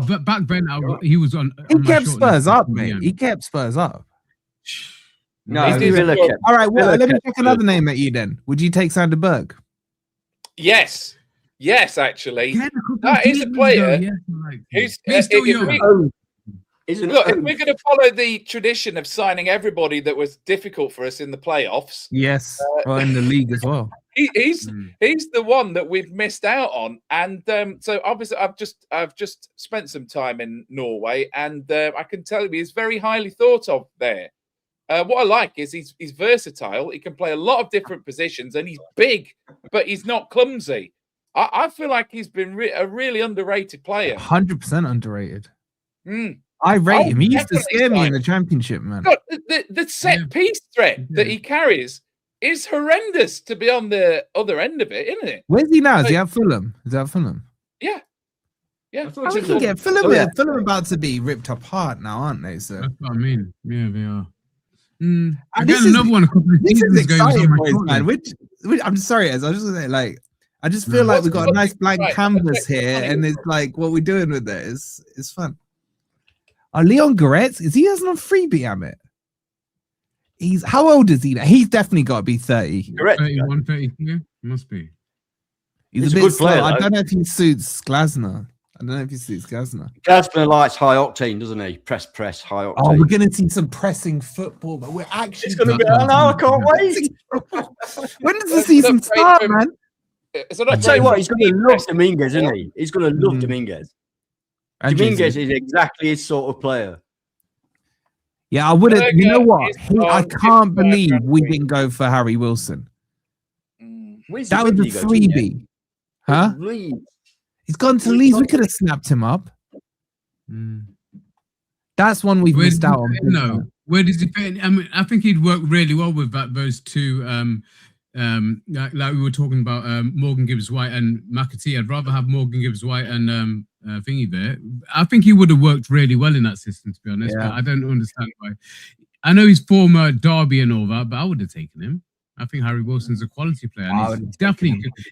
but back then, he was on. He kept Spurs up, mate. He kept Spurs up. No, all right. Well, let me check another name at you then. Would you take Sander Berg? Yes, actually, that is a player who's still young. Look, if we're going to follow the tradition of signing everybody that was difficult for us in the playoffs, yes, or in the league as well, he's the one that we've missed out on. And so obviously, I've just spent some time in Norway, and I can tell you he's very highly thought of there. What I like is he's versatile. He can play a lot of different positions, and he's big, but he's not clumsy. I feel like he's been a really underrated player. 100% underrated. I rate him. He used to scare me in the Championship, man. God, the set piece threat that he carries is horrendous to be on the other end of it, isn't it? Where's he now? Is he at Fulham? Yeah. How did he get Fulham? Fulham about to be ripped apart now, aren't they? So that's what I mean. Yeah, they are. I got another one a couple of seasons ago, man. Which I'm sorry, as I was just gonna say, like, I just feel like we've got a nice blank canvas here, and it's like what we're doing with it is fun. Leon Goretz, is he hasn't on freebie, Amit? How old is he now? He's definitely got to be 30. Correct. 31, 32, must be. He's a bit good player. I don't know if he suits Glasner. Glasner likes high octane, doesn't he? Press, high octane. Oh, we're going to see some pressing football, but we're actually. It's going to be. I can't wait. When does the season start, man? I tell you what, he's going to love Dominguez, isn't he? He's going to love Dominguez. Dominguez is exactly his sort of player. Yeah, I wouldn't. You know what? I can't believe we didn't go for Harry Wilson. That was a freebie. Huh? He's gone to Leeds. We could have snapped him up. That's one we've missed out on. No, where does he fit in? I mean, I think he'd work really well with those two. Like we were talking about Morgan Gibbs-White and McAtee. I'd rather have Morgan Gibbs-White and thingy there. I think he would have worked really well in that system, to be honest. But I don't understand why. I know he's former Derby and all that, but I would have taken him. I think Harry Wilson's a quality player. And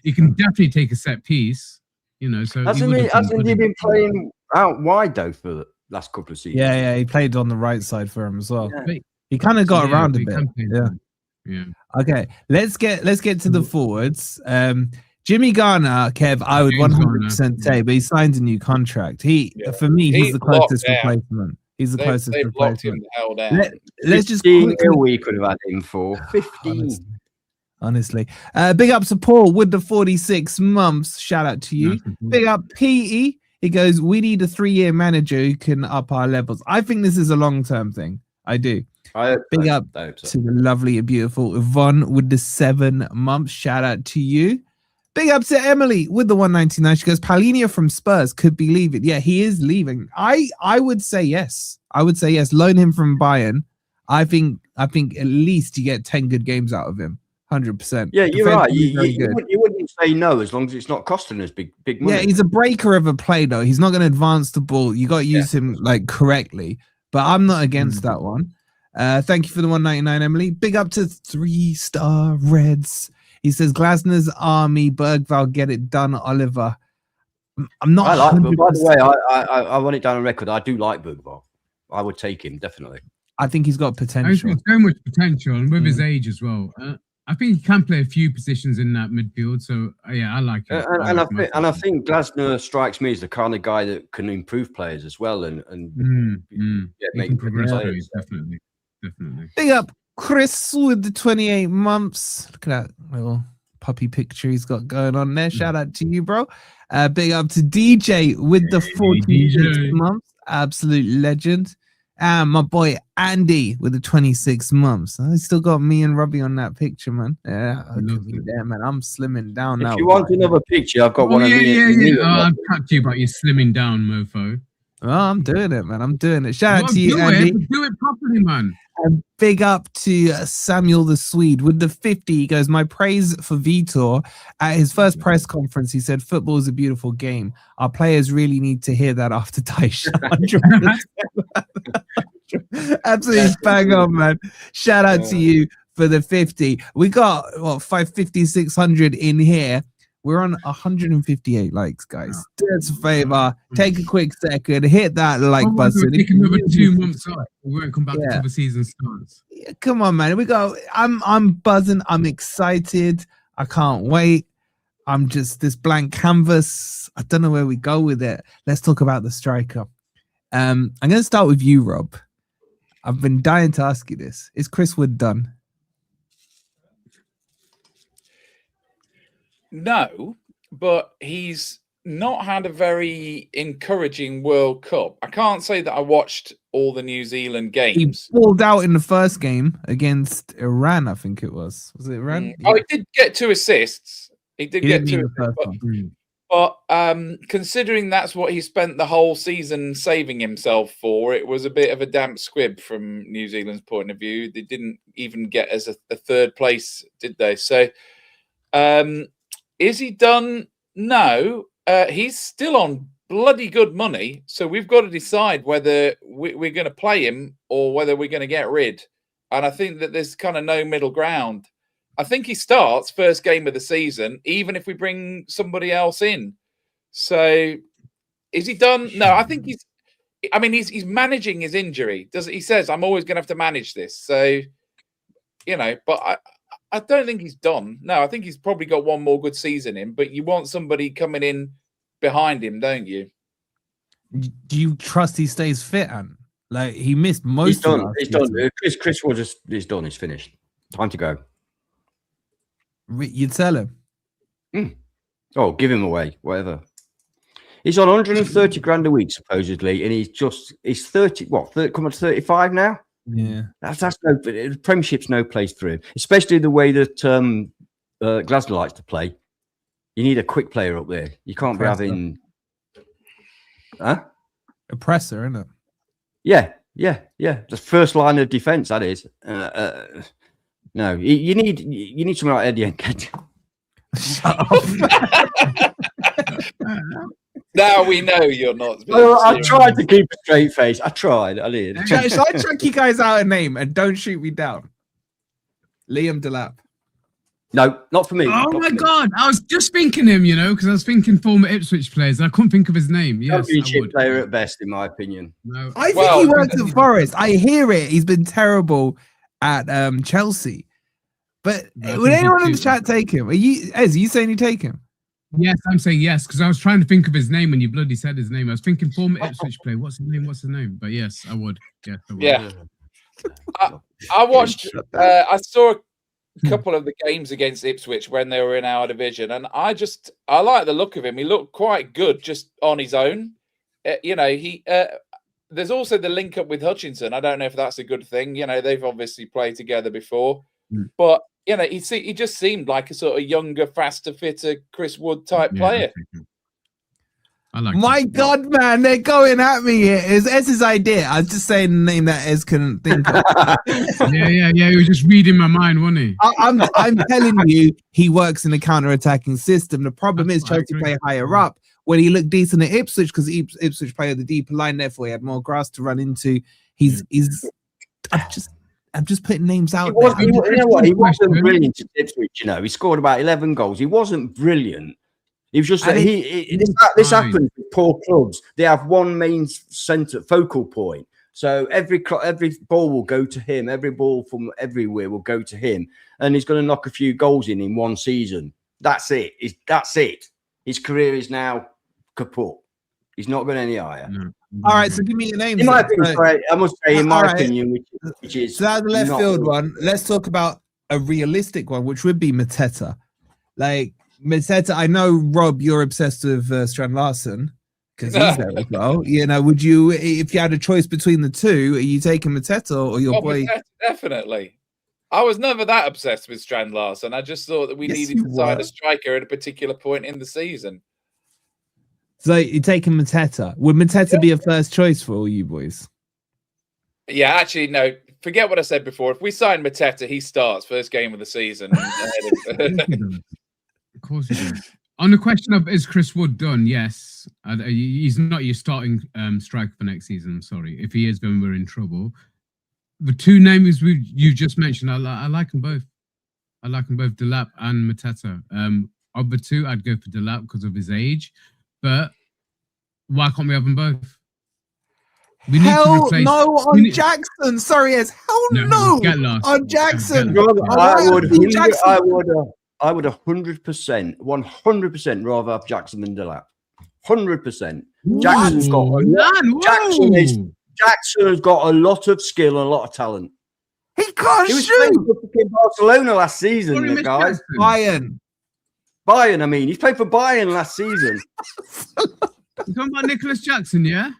he can definitely take a set piece. You know, so hasn't he been playing out wide though for the last couple of seasons? Yeah, he played on the right side for him as well. Yeah. He kind of got around a bit. Yeah. Okay, let's get to the forwards. Jimmy Garner, Kev, I would 100% say, but he signed a new contract. For me, he's the closest replacement. He's the closest they've locked him replacement. the hell down. Let's just 15 we could have had him for 15. Honestly. Big up to Paul with the 46 months. Shout out to you. Big up PE. He goes, we need a 3-year manager who can up our levels. I think this is a long-term thing. I do. Big up to the lovely and beautiful Yvonne with the 7 months. Shout out to you. Big up to Emily with the 199. She goes, Paulinho from Spurs could be leaving. Yeah, he is leaving. I would say yes. I would say yes. Loan him from Bayern. I think at least you get 10 good games out of him. 100%. Yeah, you're right. You wouldn't say no as long as it's not costing us big money. Yeah, he's a breaker of a play though. He's not going to advance the ball. You got to use him like correctly. But I'm not against that one. Thank you for the 199, Emily. Big up to 3-star Reds. He says Glasner's army, Bergvall, get it done, Oliver. I'm not. I like, but by the way, I want it down on record. I do like Bergvall. I would take him definitely. I think he's got potential. He's got so much potential, and with his age as well. I think he can play a few positions in that midfield. So yeah, I like it. I think Glasner strikes me as the kind of guy that can improve players as well, and make players. Definitely. Big up Chris with the 28 months. Look at that little puppy picture he's got going on there. Shout out to you, bro. Big up to DJ with the 46 months. Absolute legend. And my boy Andy with the 26 months. I still got me and Robbie on that picture, man. Yeah, there, man. I'm slimming down now. If you want another picture, I've got one of me. I'll talk to you about you slimming down, mofo. Oh, I'm doing it, man. I'm doing it. Shout out to you, Andy. Do it properly, man. And big up to Samuel the Swede with the 50. He goes, my praise for Vitor. At his first press conference, he said, football is a beautiful game. Our players really need to hear that after Daisha. Absolutely bang on, man. Shout out to you for the 50. We got, 550, 600 in here. We're on 158 likes, guys. Do us a favor. Take a quick second. Hit that like button. Take another 2 months off. We won't come back until the season starts. Yeah, come on, man. We go. I'm buzzing. I'm excited. I can't wait. I'm just this blank canvas. I don't know where we go with it. Let's talk about the striker. I'm going to start with you, Rob. I've been dying to ask you this. Is Chris Wood done? No, but he's not had a very encouraging World Cup. I can't say that I watched all the New Zealand games. He pulled out in the first game against Iran, I think it was. Was it Iran? Oh, he did get 2 assists. He did get 2 assists. But considering that's what he spent the whole season saving himself for, it was a bit of a damp squib from New Zealand's point of view. They didn't even get as a third place, did they? So, is he done? No. He's still on bloody good money. So we've got to decide whether we're going to play him or whether we're going to get rid. And I think that there's kind of no middle ground. I think he starts first game of the season, even if we bring somebody else in. So is he done? No, I think he's managing his injury. He says, I'm always going to have to manage this. So, but I don't think he's done. No, I think he's probably got one more good season in, but you want somebody coming in behind him, don't you? Do you trust he stays fit, Ant? Like, he missed most He's done. He's done. Chris was he's done. He's finished. Time to go. You'd sell him? Oh, give him away, whatever. He's on 130 grand a week, supposedly, and he's 30, come on to 35 now? Yeah. That's no, Premiership's no place for him, especially the way that Glasner likes to play. You need a quick player up there. You can't be having... Huh? A presser, isn't it? Yeah. The first line of defence, that is. No, you need someone like Eddie Nketiah. Shut up. Now we know you're not. Well, I tried to keep a straight face. I did. Shall I check you guys out a name and don't shoot me down? Liam Delap. No, not for me. Oh my God. I was just thinking him, because I was thinking former Ipswich players. I couldn't think of his name. Yes, Championship player at best, in my opinion. No. I think he works at Forest. I hear it. He's been terrible at Chelsea. But would anyone in the chat take him? Are you saying you take him? Yes, I'm saying yes, because I was trying to think of his name when you bloody said his name. I was thinking former Ipswich player. What's his name? But yes, I would. Yes, I would. Yeah. I watched, I saw a couple of the games against Ipswich when they were in our division, and I like the look of him. He looked quite good just on his own. There's also the link up with Hutchinson. I don't know if that's a good thing. They've obviously played together before, but he just seemed like a sort of younger, faster, fitter Chris Wood type player. I like My God, man, they're going at me here. It's Ez's idea. I was just saying the name that Ez couldn't think of. yeah. He was just reading my mind, wasn't he? I'm telling you, he works in a counter-attacking system. The problem is Chelsea play higher up. When he looked decent at Ipswich, because Ipswich play the deeper line, therefore he had more grass to run into. I'm just putting names out there. He wasn't brilliant at Ipswich. He scored about 11 goals. He wasn't brilliant. He was just this happens with poor clubs. They have one main centre focal point, so every ball will go to him. Every ball from everywhere will go to him, and he's going to knock a few goals in one season. That's it. That's it. His career is now kaput. He's not going any higher. No. All right, so give me your names. In my opinion, I must say, in my opinion, which is so that's the left field one. Let's talk about a realistic one, which would be Mateta. Like Mateta, I know Rob, you're obsessed with Strand Larson because he's there as well. Would you, if you had a choice between the two, are you taking Mateta or your boy? Mateta, definitely. I was never that obsessed with Strand Larson. I just thought that we needed to sign a striker at a particular point in the season. So you're taking Mateta. Would Mateta be a first choice for all you boys? Yeah, actually, no. Forget what I said before. If we sign Mateta, he starts first game of the season. Of course he does. On the question of is Chris Wood done? Yes. He's not your starting striker for next season. I'm sorry. If he is, then we're in trouble. The two names you just mentioned, I like them both. I like them both, Delap and Mateta. Of the two, I'd go for Delap because of his age. But why can't we have them both? We need to replace, no on Jackson. Sorry, no on Jackson. I would 100% rather have Jackson than Delap. 100%. Jackson has got a lot of skill and a lot of talent. He can't shoot. He was playing for Barcelona last season, guys. Bayern. I mean, he's played for Bayern last season. You're talking about Nicholas Jackson, yeah?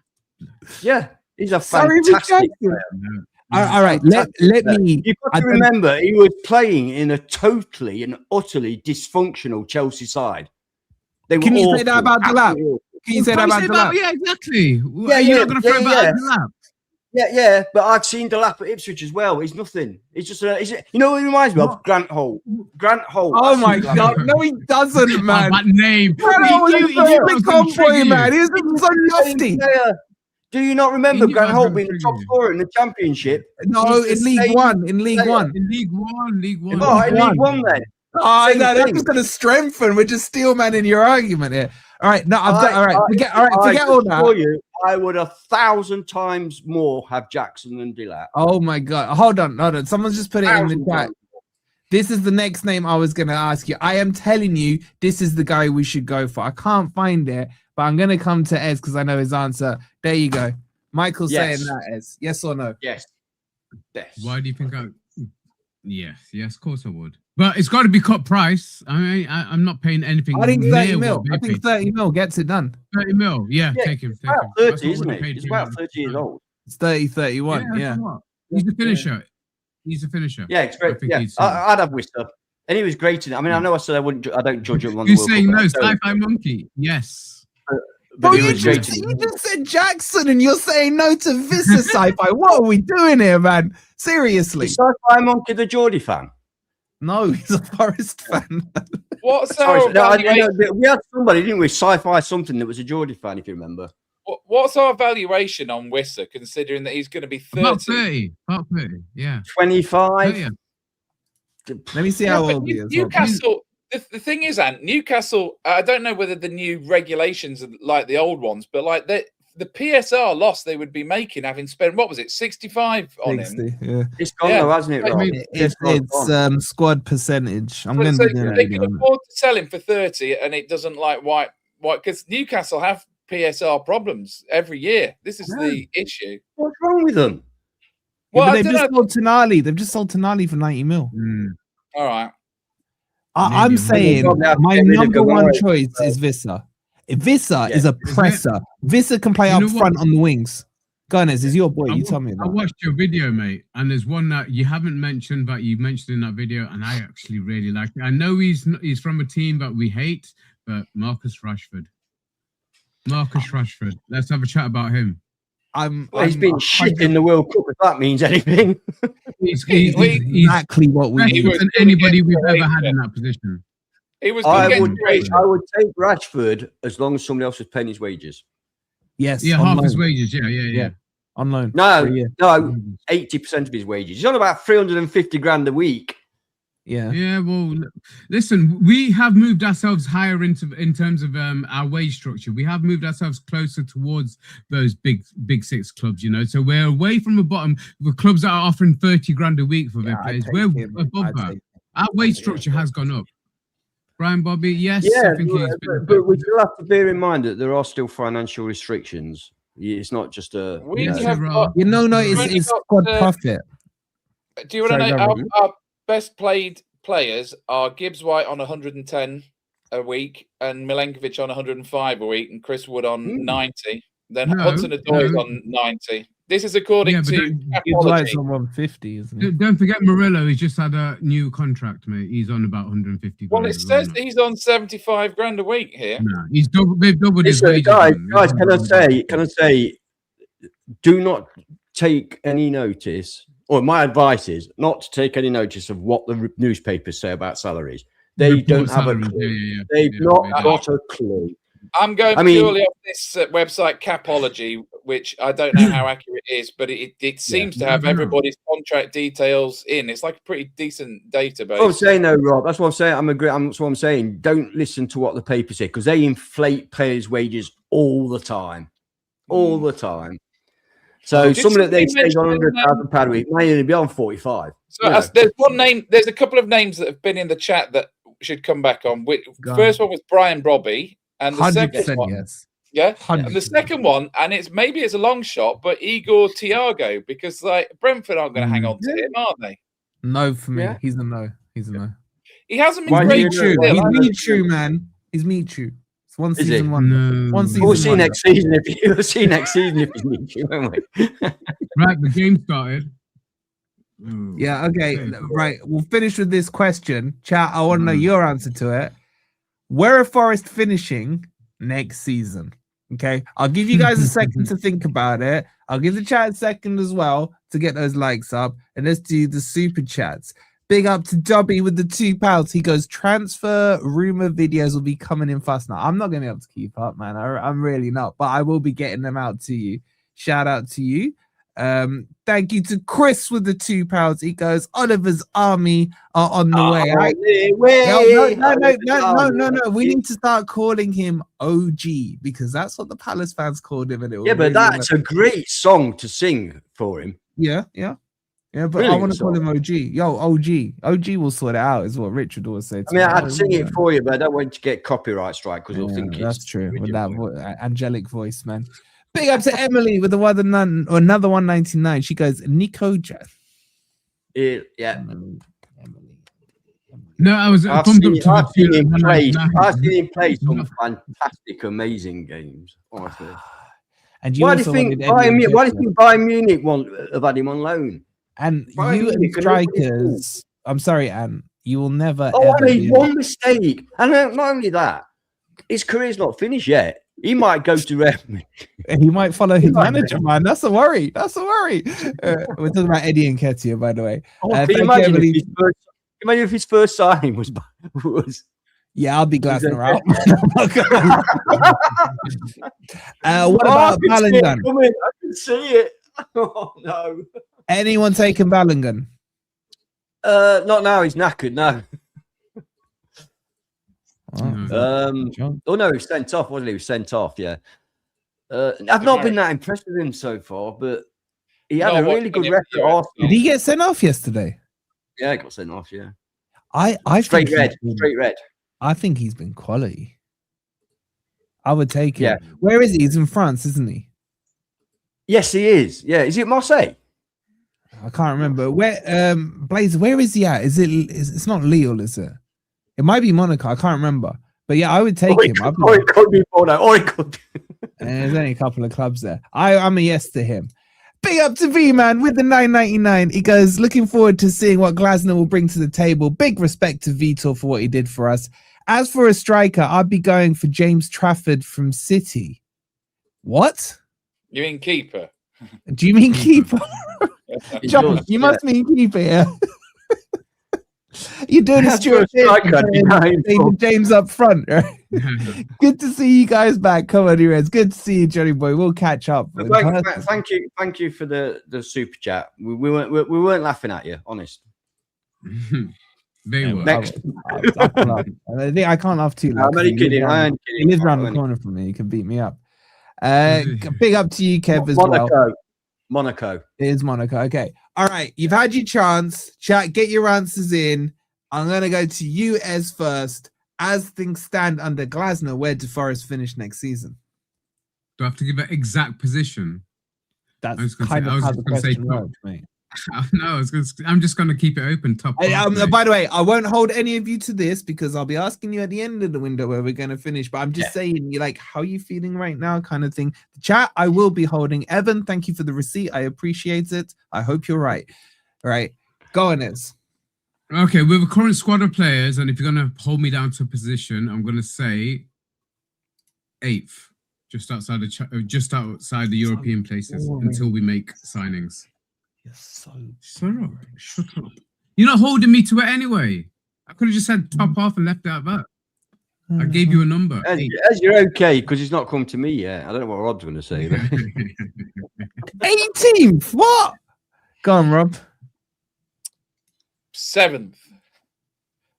Yeah, he's a fantastic player. All right, let me. You've got to remember, he was playing in a totally and utterly dysfunctional Chelsea side. Can you say that about Delap? Can you say that about Delap? Yeah, exactly. Yeah, you're not going to throw back Delap. Yeah, but I've seen Delap at Ipswich as well. He's nothing. He's just what he reminds me of? Grant Holt. Oh my God! No, he doesn't, man. That name. Grant Holt is a convoy, man. He's so lofty. Do you not remember Grant Holt being the top scorer in the Championship? No, in League One. In League One, then. Oh, no, that's just going to strengthen. We're just steelmanning your argument here. All right, no, forget all that. I would 1,000 times more have Jackson than Delap. Oh my God! Hold on. Someone's just put it in the chat. This is the next name I was going to ask you. I am telling you, this is the guy we should go for. I can't find it, but I'm going to come to Ez because I know his answer. There you go. Michael's saying that, Ez. Yes or no? Yes. Why do you think Yes, of course I would. But it's got to be cut price. I mean, I'm not paying anything. I think 30 mil. I think 30 mil gets it done. 30 mil. Yeah, take him. It's about 30, isn't it? He's about 30 years old. It's 30, 31. Yeah. He's a finisher. Yeah, it's great. I'd have Worcester. And he was great in it. I mean, I know I said I don't judge him on the You're saying no, Sci-Fi Monkey. Yes. But you just said Jackson and you're saying no to Vista Sci-Fi. What are we doing here, man? Seriously. Is Sci-Fi Monkey the Geordie fan? No, he's a Forest fan. What's our we had somebody, didn't we? Sci-Fi something that was a Geordie fan, if you remember. What's our valuation on Wissa, considering that he's going to be 30? About 30, yeah. 25. Yeah. Let me see how old he is. Newcastle. The thing is, Ant, Newcastle. I don't know whether the new regulations are like the old ones, but like the PSR loss they would be making, having spent, what was it, 65 on 60, him. yeah. It's gone though, hasn't it, Rob? It's squad percentage. I'm going So to do they can afford to sell him for 30, and it doesn't like white because Newcastle have PSR problems every year. This is the issue. What's wrong with them? Well, they've just sold Tonali. They've just sold Tonali for 90 mil. All right. I'm saying my number one choice is Vissa. Vissa is a presser. Vissa can play up front on the wings. Gomez is your boy. You tell me about. I watched your video, mate, and there's one that you haven't mentioned, but you mentioned in that video, and I actually really like it. I know he's from a team that we hate, but Marcus Rashford. Let's have a chat about him. He's been shit in the World Cup, if that means anything. He's exactly what we need than anybody we've ever had in that position. He was. I would take Rashford as long as somebody else was paying his wages. Yes. Yeah, half his wages. Yeah. On loan. No, 80% of his wages. He's on about 350 grand a week. Yeah. Well, listen, we have moved ourselves higher in terms of our wage structure. We have moved ourselves closer towards those big six clubs, you know. So we're away from the bottom. The clubs that are offering 30 grand a week for their players. We're above that. Our wage structure has gone up. Brian Bobby, yes. Yeah, I think but we still have to bear in mind that there are still financial restrictions. It's not just a. It's squad profit. Do you want to know our best played players are Gibbs White on 110 a week, and Milenkovic on 105 a week, and Chris Wood on 90. Then Hudson-Odoi is on 90. This is according to Capology. On 150, isn't it? Don't forget Murillo. He's just had a new contract, mate. He's on about 150. Well, it says he's on 75 grand a week here. No, they've doubled his wages. Guys, can I say, do not take any notice, or my advice is not to take any notice of what the newspapers say about salaries. They don't have a clue. They've not got a clue. I'm going purely off this website Capology, which I don't know how accurate it is, but it seems to have everybody's contract details in. It's like a pretty decent database. I'm saying though, Rob, that's what I'm saying. That's what I'm saying. Don't listen to what the papers say, because they inflate players' wages all the time. All the time. So someone that they say is on £100,000 a week might only be on 45. So there's one name. There's a couple of names that have been in the chat that should come back on. First one was Brian Brobby, and the second one, and the second one, and maybe it's a long shot, but Igor Thiago, because like Brentford aren't going to hang on to him, are they? No, for me, he's a no. He hasn't been great. He's Michu, man. He's Michu. It's one season, one season. We'll see next season if he's Michu, won't we? Right, the game started. Yeah, okay, right. We'll finish with this question. Chat, I want to know your answer to it. Where are Forest finishing next season? Okay, I'll give you guys a second to think about it. I'll give the chat a second as well to get those likes up, and let's do the super chats. Big up to Dobby with the £2. He goes, transfer rumor videos will be coming in fast now. I'm not going to be able to keep up, man. I'm really not, but I will be getting them out to you. Shout out to you. Thank you to Chris with the £2. He goes, Oliver's army are on the way. No. We need to start calling him OG, because that's what the Palace fans called him. And but really that's a great song to sing for him. Yeah, but brilliant. I want to call him OG. Yo, OG will sort it out, is what Richard always said. I'd sing it for you, but I don't want to get copyright strike, because they'll think that's true. With that angelic voice, man. Big up to Emily with another 199. She goes, Nico Jeff. Yeah. No, I've seen him play some fantastic, amazing games, honestly. And why do you think Bayern Munich have had him on loan? And you and strikers, I'm sorry, Anne, you will never. One mistake, and not only that, his career's not finished yet. He might go to Real. He might follow his manager, man. That's a worry. We're talking about Eddie Nketiah, by the way. Can you imagine if his first signing was? Yeah, I'll be Glasner out. What about Ballingen? I can see it. Oh no! Anyone taking Ballingen? Not now. He's knackered now. Oh no, he was sent off, wasn't he? He was sent off, yeah. I've not been that impressed with him so far, but he had a really good record. Arsenal. Did he get sent off yesterday? Yeah, he got sent off. Yeah, I straight think red, straight red. I think he's been quality. I would take him. Yeah. Where is he? He's in France, isn't he? Yes, he is. Yeah, is it Marseille? I can't remember. Where Blaze, where is he at? It's not Lille, is it? It might be Monaco. I can't remember. But yeah, I would take him. Or it could be Monaco. Or it could be. There's only a couple of clubs there. I'm a yes to him. Big up to V man with the 9.99. He goes, looking forward to seeing what Glasner will bring to the table. Big respect to Vitor for what he did for us. As for a striker, I'd be going for James Trafford from City. What? You mean keeper? Do you mean keeper? John, you must mean keeper, yeah. You're doing a Stuart James up front, right? Good to see you guys back. Come on, Reds. Good to see you, Johnny boy. We'll catch up. Thank you for the super chat. We weren't laughing at you, honest. Next. I can't laugh too loud. I'm only kidding. He lives around the corner from me. He can beat me up. Big up to you, Kev, as well. Monaco. It is Monaco. Okay. All right. You've had your chance. Chat, get your answers in. I'm going to go to you as first. As things stand under Glasner, where do Forest finish next season? Do I have to give an exact position? That's kind of how the question works, mate. No, I'm just going to keep it open. Top. By the way, I won't hold any of you to this because I'll be asking you at the end of the window where we're going to finish. But I'm just saying, you like, how are you feeling right now, kind of thing. The chat, I will be holding. Evan, thank you for the receipt. I appreciate it. I hope you're right. All right, go on, Ez. Okay, with a current squad of players, and if you're going to hold me down to a position, I'm going to say 8th, just outside the European places until we make signings. You're so shut up. You're not holding me to it anyway. I could have just said top half and left it at that. I gave you a number. As you're okay, because he's not come to me yet. I don't know what Rob's going to say. 18th? What? Go on, Rob. 7th.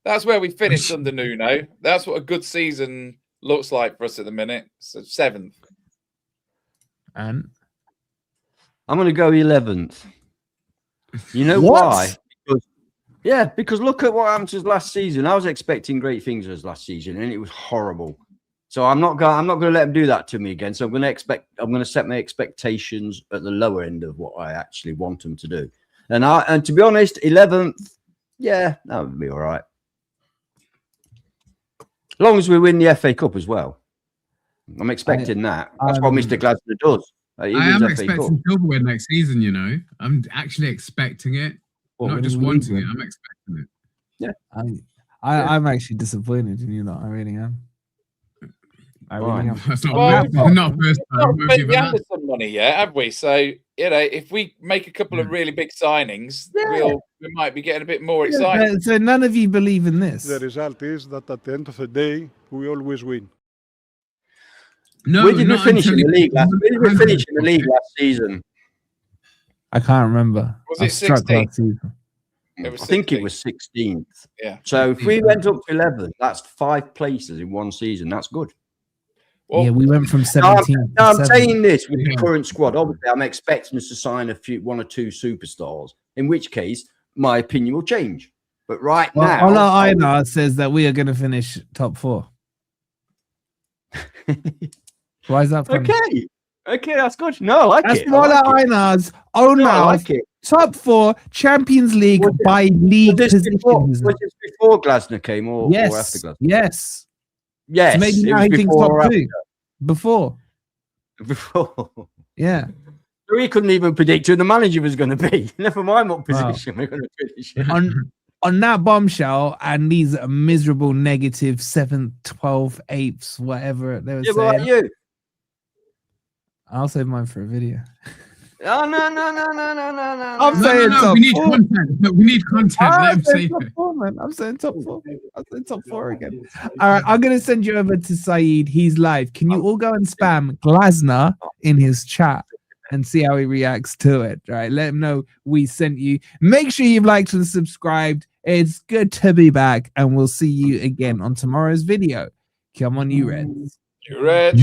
That's where we finished under Nuno. That's what a good season looks like for us at the minute. So 7th. And I'm going to go 11th. You know why? Because look at what happened to us last season. I was expecting great things of us last season, and it was horrible. So I'm not going to let him do that to me again. So I'm going to set my expectations at the lower end of what I actually want them to do. And to be honest, 11th, that would be all right. As long as we win the FA Cup as well. I'm expecting that. That's what Mr. Glasner does. I am expecting silverware next season, you know. I'm actually expecting it. Not just wanting it, I'm expecting it. Yeah. I'm actually disappointed in you lot. I really am. That's not first time. We haven't spent some money yet, have we? So, you know, if we make a couple of really big signings, we might be getting a bit more excited. So none of you believe in this. The result is that at the end of the day, we always win. No, where did we finish in the league last season? I can't remember. Was it 16th? I think it was 16th. Yeah. So if we went up to 11th, that's 5 places in one season. That's good. Well, yeah, we went from 17. I'm saying this with the current squad. Obviously, I'm expecting us to sign one or two superstars. In which case, my opinion will change. But right now, Ola Einar says that we are going to finish top 4. Why is that funny? Okay, that's good. No, I like that's it. That's Ola Einar's own mouth. Like top 4 Champions League by league positions. Was this before Glasner came or after Glasner? Yes. So maybe now he thinks top 2. Before. Yeah. So he couldn't even predict who the manager was going to be. Never mind what position we're going to finish. On that bombshell and these miserable negative 7th, 12th, 8th, whatever they were saying. What about you? I'll save mine for a video. Oh, no. I'm saying top 4. We need content. We need content. I'm saying top 4, man. I'm saying top 4. I'm saying top 4 again. All right, I'm going to send you over to Saeed. He's live. Can you all go and spam Glasner in his chat and see how he reacts to it? All right, let him know we sent you. Make sure you've liked and subscribed. It's good to be back, and we'll see you again on tomorrow's video. Come on, you Reds. You Reds.